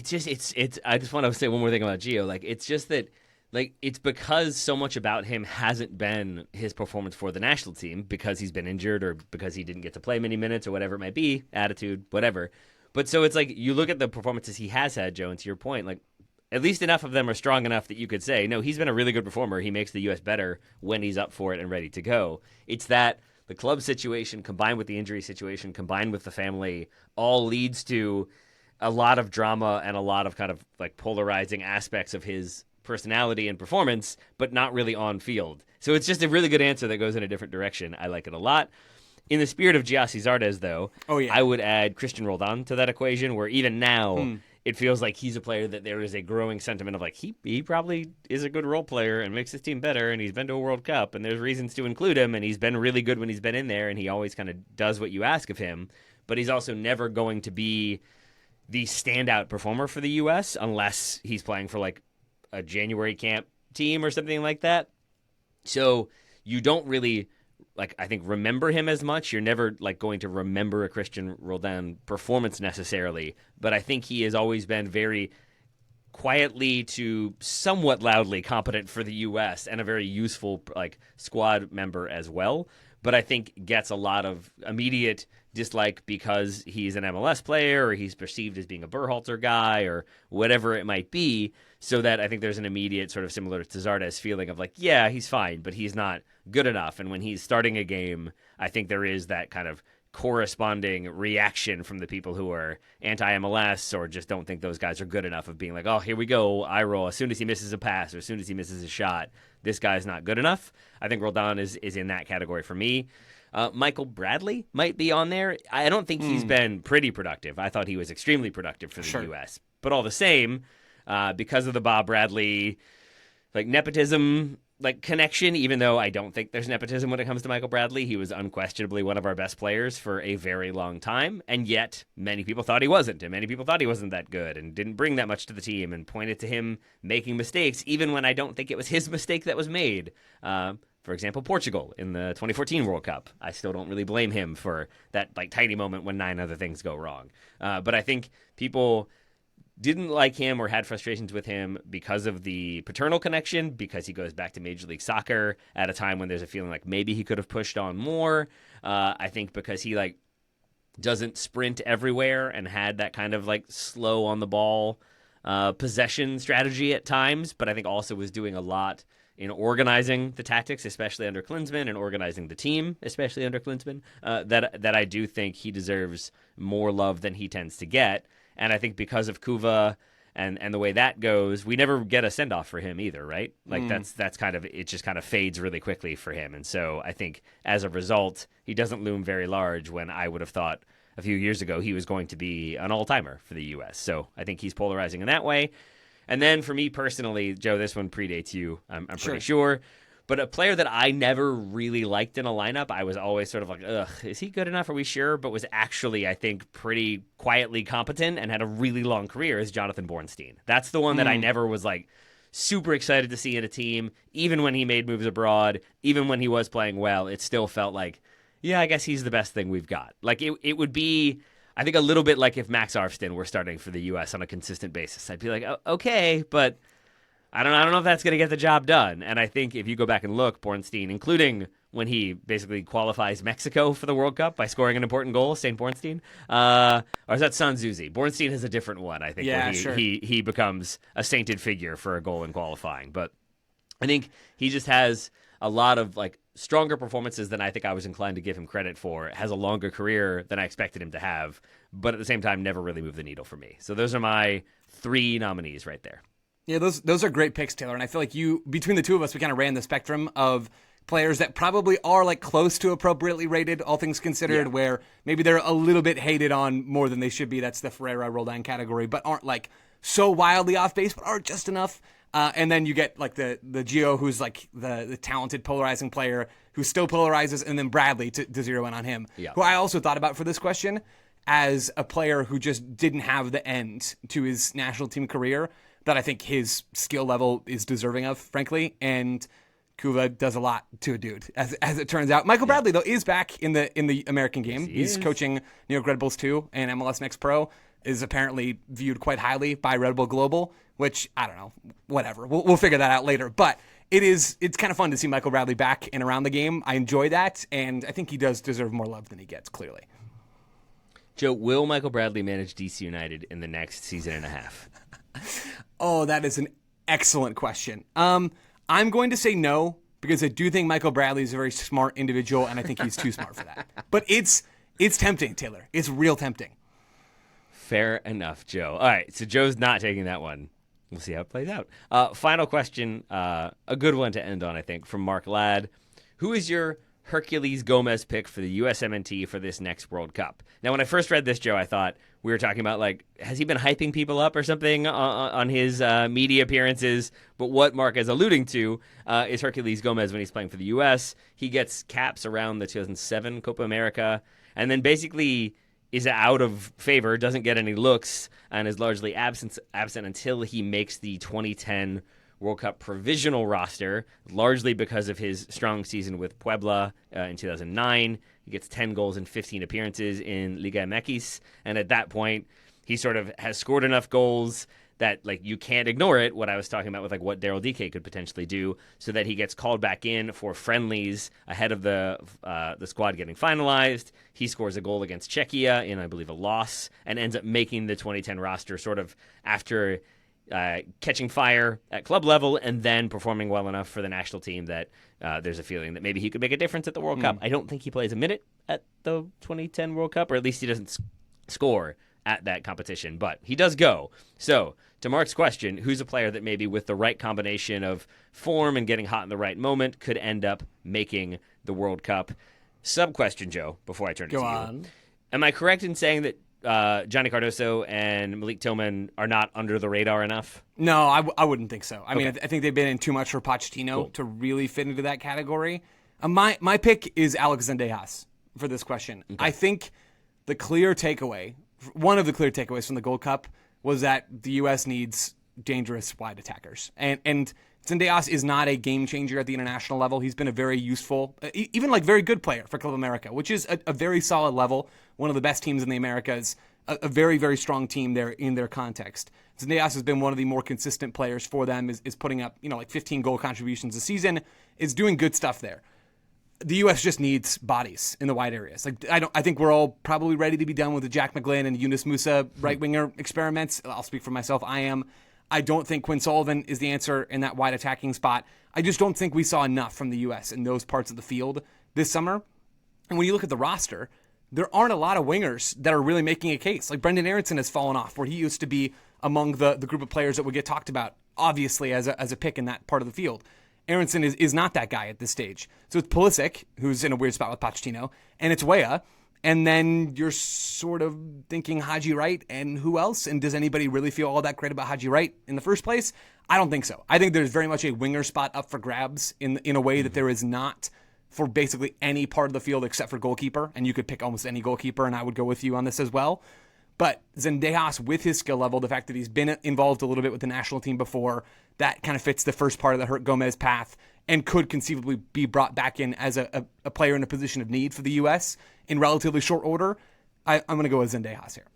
just want to say one more thing about Gio. It's just that, it's because so much about him hasn't been his performance for the national team, because he's been injured or because he didn't get to play many minutes or whatever it might be, attitude, whatever. But so it's you look at the performances he has had, Joe, and to your point, at least enough of them are strong enough that you could say, no, he's been a really good performer. He makes the U.S. better when he's up for it and ready to go. It's that the club situation combined with the injury situation combined with the family all leads to a lot of drama and a lot of kind of polarizing aspects of his personality and performance, but not really on field. So it's just a really good answer that goes in a different direction. I like it a lot. In the spirit of Giassi Zardes, though, I would add Christian Roldan to that equation, where even now it feels like he's a player that there is a growing sentiment of like he probably is a good role player and makes his team better, and he's been to a World Cup and there's reasons to include him, and he's been really good when he's been in there, and he always kind of does what you ask of him, but he's also never going to be the standout performer for the U.S. unless he's playing for like a January camp team or something like that. So you don't really, like, I think, remember him as much. You're never like going to remember a Christian Roldan performance necessarily, but I think he has always been very quietly to somewhat loudly competent for the U.S. and a very useful like squad member as well. But I think gets a lot of immediate dislike because he's an MLS player or he's perceived as being a Berhalter guy or whatever it might be, so that I think there's an immediate sort of similar to Zardes feeling of like, yeah, he's fine, but he's not good enough. And when he's starting a game, I think there is that kind of corresponding reaction from the people who are anti-MLS or just don't think those guys are good enough of being like, oh, here we go, eye roll. As soon as he misses a pass or as soon as he misses a shot, this guy's not good enough. I think Roldan is in that category for me. Michael Bradley might be on there. I don't think he's been pretty productive. I thought he was extremely productive for the U.S. But all the same, because of the Bob Bradley like nepotism like connection, even though I don't think there's nepotism when it comes to Michael Bradley, he was unquestionably one of our best players for a very long time, and yet many people thought he wasn't, and many people thought he wasn't that good and didn't bring that much to the team and pointed to him making mistakes, even when I don't think it was his mistake that was made. For example, Portugal in the 2014 World Cup. I still don't really blame him for that like tiny moment when 9 other things go wrong. But I think people didn't like him or had frustrations with him because of the paternal connection, because he goes back to Major League Soccer at a time when there's a feeling like maybe he could have pushed on more. I think because he like doesn't sprint everywhere and had that kind of like slow on the ball possession strategy at times, but I think also was doing a lot in organizing the tactics, especially under Klinsmann, and organizing the team, especially under Klinsmann, that I do think he deserves more love than he tends to get. And I think because of Kuva and the way that goes, we never get a send-off for him either, right? Like that's kind of, it just kind of fades really quickly for him. And so I think as a result, he doesn't loom very large when I would have thought a few years ago he was going to be an all-timer for the U.S. So I think he's polarizing in that way. And then for me personally, Joe, this one predates you, I'm pretty sure. But a player that I never really liked in a lineup, I was always sort of like, ugh, is he good enough? Are we sure? But was actually, I think, pretty quietly competent and had a really long career is Jonathan Bornstein. That's the one that I never was like super excited to see in a team. Even when he made moves abroad, even when he was playing well, it still felt like, yeah, I guess he's the best thing we've got. Like it would be, I think, a little bit like if Max Arfsten were starting for the U.S. on a consistent basis. I'd be like, oh, okay, but I don't know if that's going to get the job done. And I think if you go back and look, Bornstein, including when he basically qualifies Mexico for the World Cup by scoring an important goal, St. Bornstein, or is that Sanzuzi? Bornstein has a different one, I think, where he becomes a sainted figure for a goal in qualifying. But I think he just has a lot of like stronger performances than I think I was inclined to give him credit for, has a longer career than I expected him to have, but at the same time never really moved the needle for me. So those are my 3 nominees right there. Yeah, those are great picks, Taylor. And I feel like between the two of us, we kind of ran the spectrum of players that probably are like close to appropriately rated, all things considered, where maybe they're a little bit hated on more than they should be. That's the Ferreira Roldan category, but aren't like so wildly off base, but are just enough. And then you get like the Gio, who's like the talented polarizing player who still polarizes, and then Bradley to zero in on him, who I also thought about for this question as a player who just didn't have the end to his national team career that I think his skill level is deserving of, frankly. And Kuva does a lot to a dude, as it turns out. Michael Bradley, though, is back in the American game. Yes, He's coaching New York Red Bulls 2, and MLS Next Pro is apparently viewed quite highly by Red Bull Global, which, I don't know, whatever. We'll figure that out later. But it's kind of fun to see Michael Bradley back and around the game. I enjoy that, and I think he does deserve more love than he gets, clearly. Joe, will Michael Bradley manage DC United in the next season and a half? Oh, that is an excellent question. I'm going to say no, because I do think Michael Bradley is a very smart individual, and I think he's too smart for that. But it's tempting, Taylor. It's real tempting. Fair enough, Joe. All right, so Joe's not taking that one. We'll see how it plays out. Final question, a good one to end on, I think, from Mark Ladd. Who is your Herculez Gomez pick for the USMNT for this next World Cup. Now, when I first read this, Joe, I thought we were talking about, like, has he been hyping people up or something on his media appearances? But what Mark is alluding to is Herculez Gomez when he's playing for the U.S. He gets caps around the 2007 Copa America and then basically is out of favor, doesn't get any looks, and is largely absent until he makes the 2010 World Cup provisional roster, largely because of his strong season with Puebla in 2009. He gets 10 goals and 15 appearances in Liga MX, and at that point, he sort of has scored enough goals that, like, you can't ignore it, what I was talking about with, like, what Daryl Dike could potentially do, so that he gets called back in for friendlies ahead of the squad getting finalized. He scores a goal against Czechia in, I believe, a loss, and ends up making the 2010 roster sort of after catching fire at club level and then performing well enough for the national team that there's a feeling that maybe he could make a difference at the World Cup. I don't think he plays a minute at the 2010 World Cup, or at least he doesn't score at that competition, but he does go. So, to Mark's question, who's a player that maybe with the right combination of form and getting hot in the right moment could end up making the World Cup? Sub-question, Joe, before I turn it to you. Am I correct in saying that Johnny Cardoso and Malik Tillman are not under the radar enough? No, I wouldn't think so. I mean, I think they've been in too much for Pochettino to really fit into that category. My pick is Alex Zendejas for this question. Okay. I think the clear takeaway, one of the clear takeaways from the Gold Cup, was that the U.S. needs dangerous wide attackers. And Zendejas is not a game changer at the international level. He's been a very useful, even like very good player for Club America, which is a very solid level, one of the best teams in the Americas, a very, very strong team there in their context. Zendejas has been one of the more consistent players for them, is putting up, like 15 goal contributions a season, is doing good stuff there. The U.S. just needs bodies in the wide areas. Like I think we're all probably ready to be done with the Jack McGlynn and Yunus Musa right winger experiments. I'll speak for myself. I am. I don't think Quinn Sullivan is the answer in that wide attacking spot. I just don't think we saw enough from the U.S. in those parts of the field this summer. And when you look at the roster, there aren't a lot of wingers that are really making a case. Like Brendan Aronson has fallen off, where he used to be among the group of players that would get talked about, obviously, as a pick in that part of the field. Aronson is not that guy at this stage. So it's Pulisic, who's in a weird spot with Pochettino, and it's Weah. And then you're sort of thinking Haji Wright, and who else? And does anybody really feel all that great about Haji Wright in the first place? I don't think so. I think there's very much a winger spot up for grabs in a way that there is not for basically any part of the field except for goalkeeper. And you could pick almost any goalkeeper, and I would go with you on this as well. But Zendejas, with his skill level, the fact that he's been involved a little bit with the national team before, that kind of fits the first part of the Hurt Gomez path and could conceivably be brought back in as a player in a position of need for the U.S. in relatively short order. I'm going to go with Zendejas here.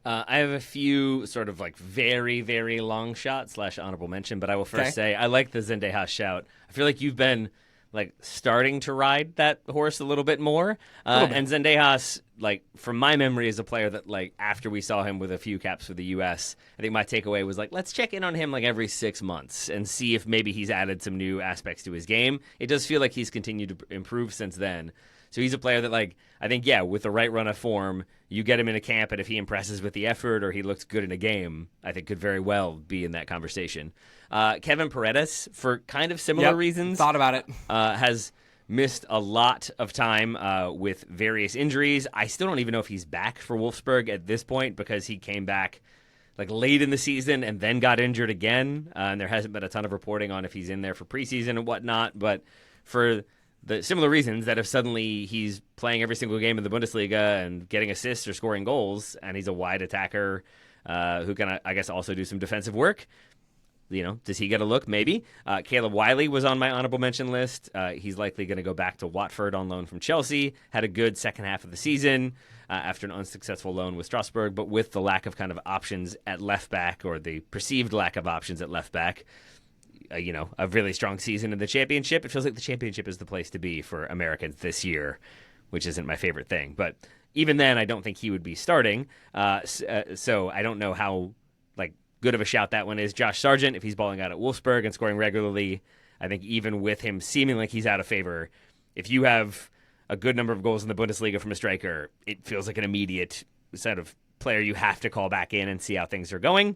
I have a few sort of like very, very long shots / honorable mention, but I will first say I like the Zendejas shout. I feel like you've been like starting to ride that horse a little bit more. And Zendejas, like from my memory, is a player that like after we saw him with a few caps for the U.S., I think my takeaway was like, let's check in on him like every 6 months and see if maybe he's added some new aspects to his game. It does feel like he's continued to improve since then. So he's a player that, like, I think, with the right run of form, you get him in a camp, and if he impresses with the effort or he looks good in a game, I think could very well be in that conversation. Kevin Paredes, for kind of similar reasons, thought about it, has missed a lot of time with various injuries. I still don't even know if he's back for Wolfsburg at this point because he came back like late in the season and then got injured again, and there hasn't been a ton of reporting on if he's in there for preseason and whatnot, but for the similar reasons that if suddenly he's playing every single game in the Bundesliga and getting assists or scoring goals, and he's a wide attacker who can, I guess, also do some defensive work, does he get a look? Maybe. Caleb Wiley was on my honorable mention list. He's likely going to go back to Watford on loan from Chelsea. Had a good second half of the season after an unsuccessful loan with Strasbourg, but with the lack of kind of options at left back, or the perceived lack of options at left back, a really strong season in the championship. It feels like the championship is the place to be for Americans this year, which isn't my favorite thing. But even then, I don't think he would be starting. So I don't know how good of a shout that one is. Josh Sargent, if he's balling out at Wolfsburg and scoring regularly, I think even with him seeming like he's out of favor, if you have a good number of goals in the Bundesliga from a striker, it feels like an immediate sort of player you have to call back in and see how things are going.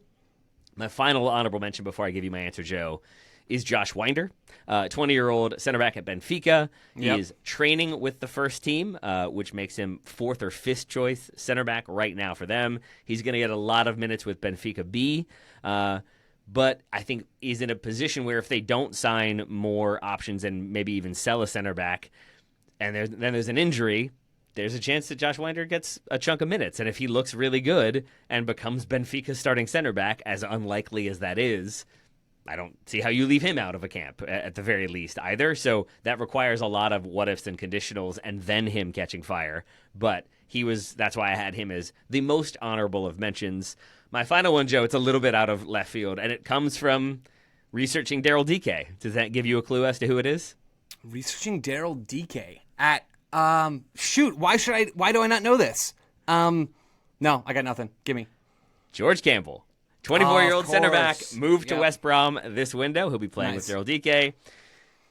My final honorable mention before I give you my answer, Joe, is Josh Winder, 20-year-old center back at Benfica. He is training with the first team, which makes him 4th or 5th choice center back right now for them. He's going to get a lot of minutes with Benfica B, but I think he's in a position where if they don't sign more options and maybe even sell a center back, and then there's an injury, there's a chance that Josh Winder gets a chunk of minutes. And if he looks really good and becomes Benfica's starting center back, as unlikely as that is, I don't see how you leave him out of a camp at the very least either. So that requires a lot of what-ifs and conditionals and then him catching fire. But that's why I had him as the most honorable of mentions. My final one, Joe, it's a little bit out of left field, and it comes from researching Daryl Dike. Does that give you a clue as to who it is? Researching Daryl Dike at shoot, why do I not know this? No, I got nothing. Give me. George Campbell, 24-year-old center back, moved to West Brom this window. He'll be playing with Daryl Dike.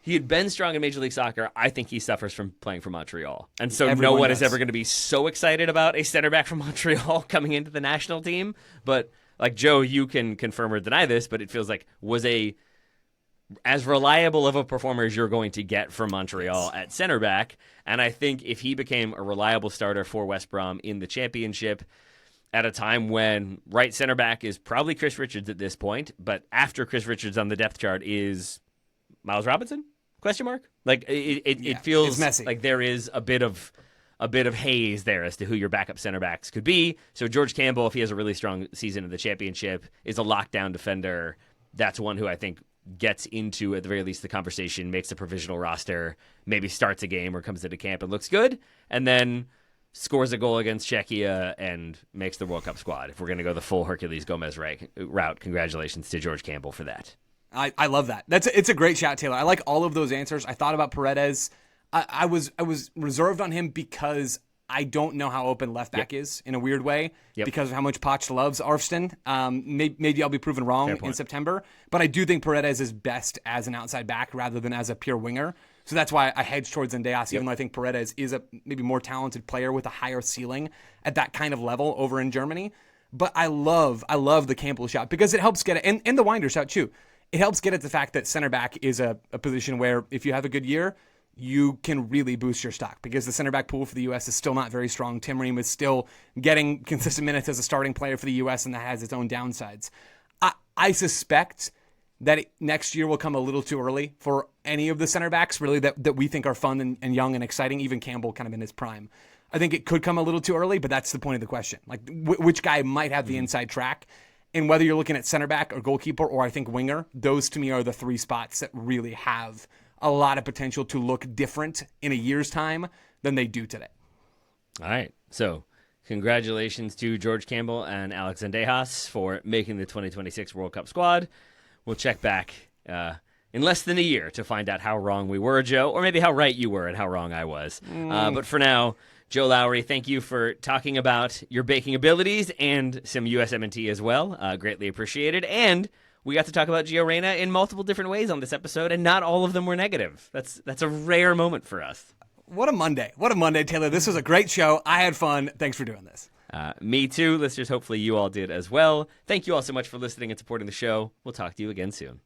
He had been strong in Major League Soccer. I think he suffers from playing for Montreal. And so no one is ever going to be so excited about a center back from Montreal coming into the national team. But like Joe, you can confirm or deny this, but it feels like was as reliable of a performer as you're going to get from Montreal at center back. And I think if he became a reliable starter for West Brom in the championship at a time when right center back is probably Chris Richards at this point, but after Chris Richards on the depth chart is Miles Robinson? Question mark? Like it feels messy. Like there is a bit of haze there as to who your backup center backs could be. So George Campbell, if he has a really strong season in the championship, is a lockdown defender. That's one who I think gets into, at the very least, the conversation, makes a provisional roster, maybe starts a game or comes into camp and looks good, and then scores a goal against Czechia and makes the World Cup squad. If we're going to go the full Herculez Gomez route, congratulations to George Campbell for that. I love that. It's a great shout, Taylor. I like all of those answers. I thought about Paredes. I was reserved on him because I don't know how open left back is in a weird way because of how much Poch loves Arfsten. Maybe I'll be proven wrong in September, but I do think Paredes is best as an outside back rather than as a pure winger. So that's why I hedge towards Zendejas, even though I think Paredes is a maybe more talented player with a higher ceiling at that kind of level over in Germany. But I love the Campbell shot because it helps get it, and the Winder shot too. It helps get at the fact that center back is a position where if you have a good year, you can really boost your stock because the center back pool for the U.S. is still not very strong. Tim Ream is still getting consistent minutes as a starting player for the U.S., and that has its own downsides. I suspect that next year will come a little too early for any of the center backs, really, that we think are fun and young and exciting, even Campbell kind of in his prime. I think it could come a little too early, but that's the point of the question. Like, which guy might have the inside track? And whether you're looking at center back or goalkeeper or I think winger, those to me are the three spots that really have a lot of potential to look different in a year's time than they do today. All right. So congratulations to George Campbell and Alex Zendejas for making the 2026 World Cup squad. We'll check back in less than a year to find out how wrong we were, Joe, or maybe how right you were and how wrong I was. But for now, Joe Lowry, thank you for talking about your baking abilities and some USMNT as well. Greatly appreciated. And we got to talk about Gio Reyna in multiple different ways on this episode, and not all of them were negative. That's a rare moment for us. What a Monday. What a Monday, Taylor. This was a great show. I had fun. Thanks for doing this. Me too. Listeners, hopefully you all did as well. Thank you all so much for listening and supporting the show. We'll talk to you again soon.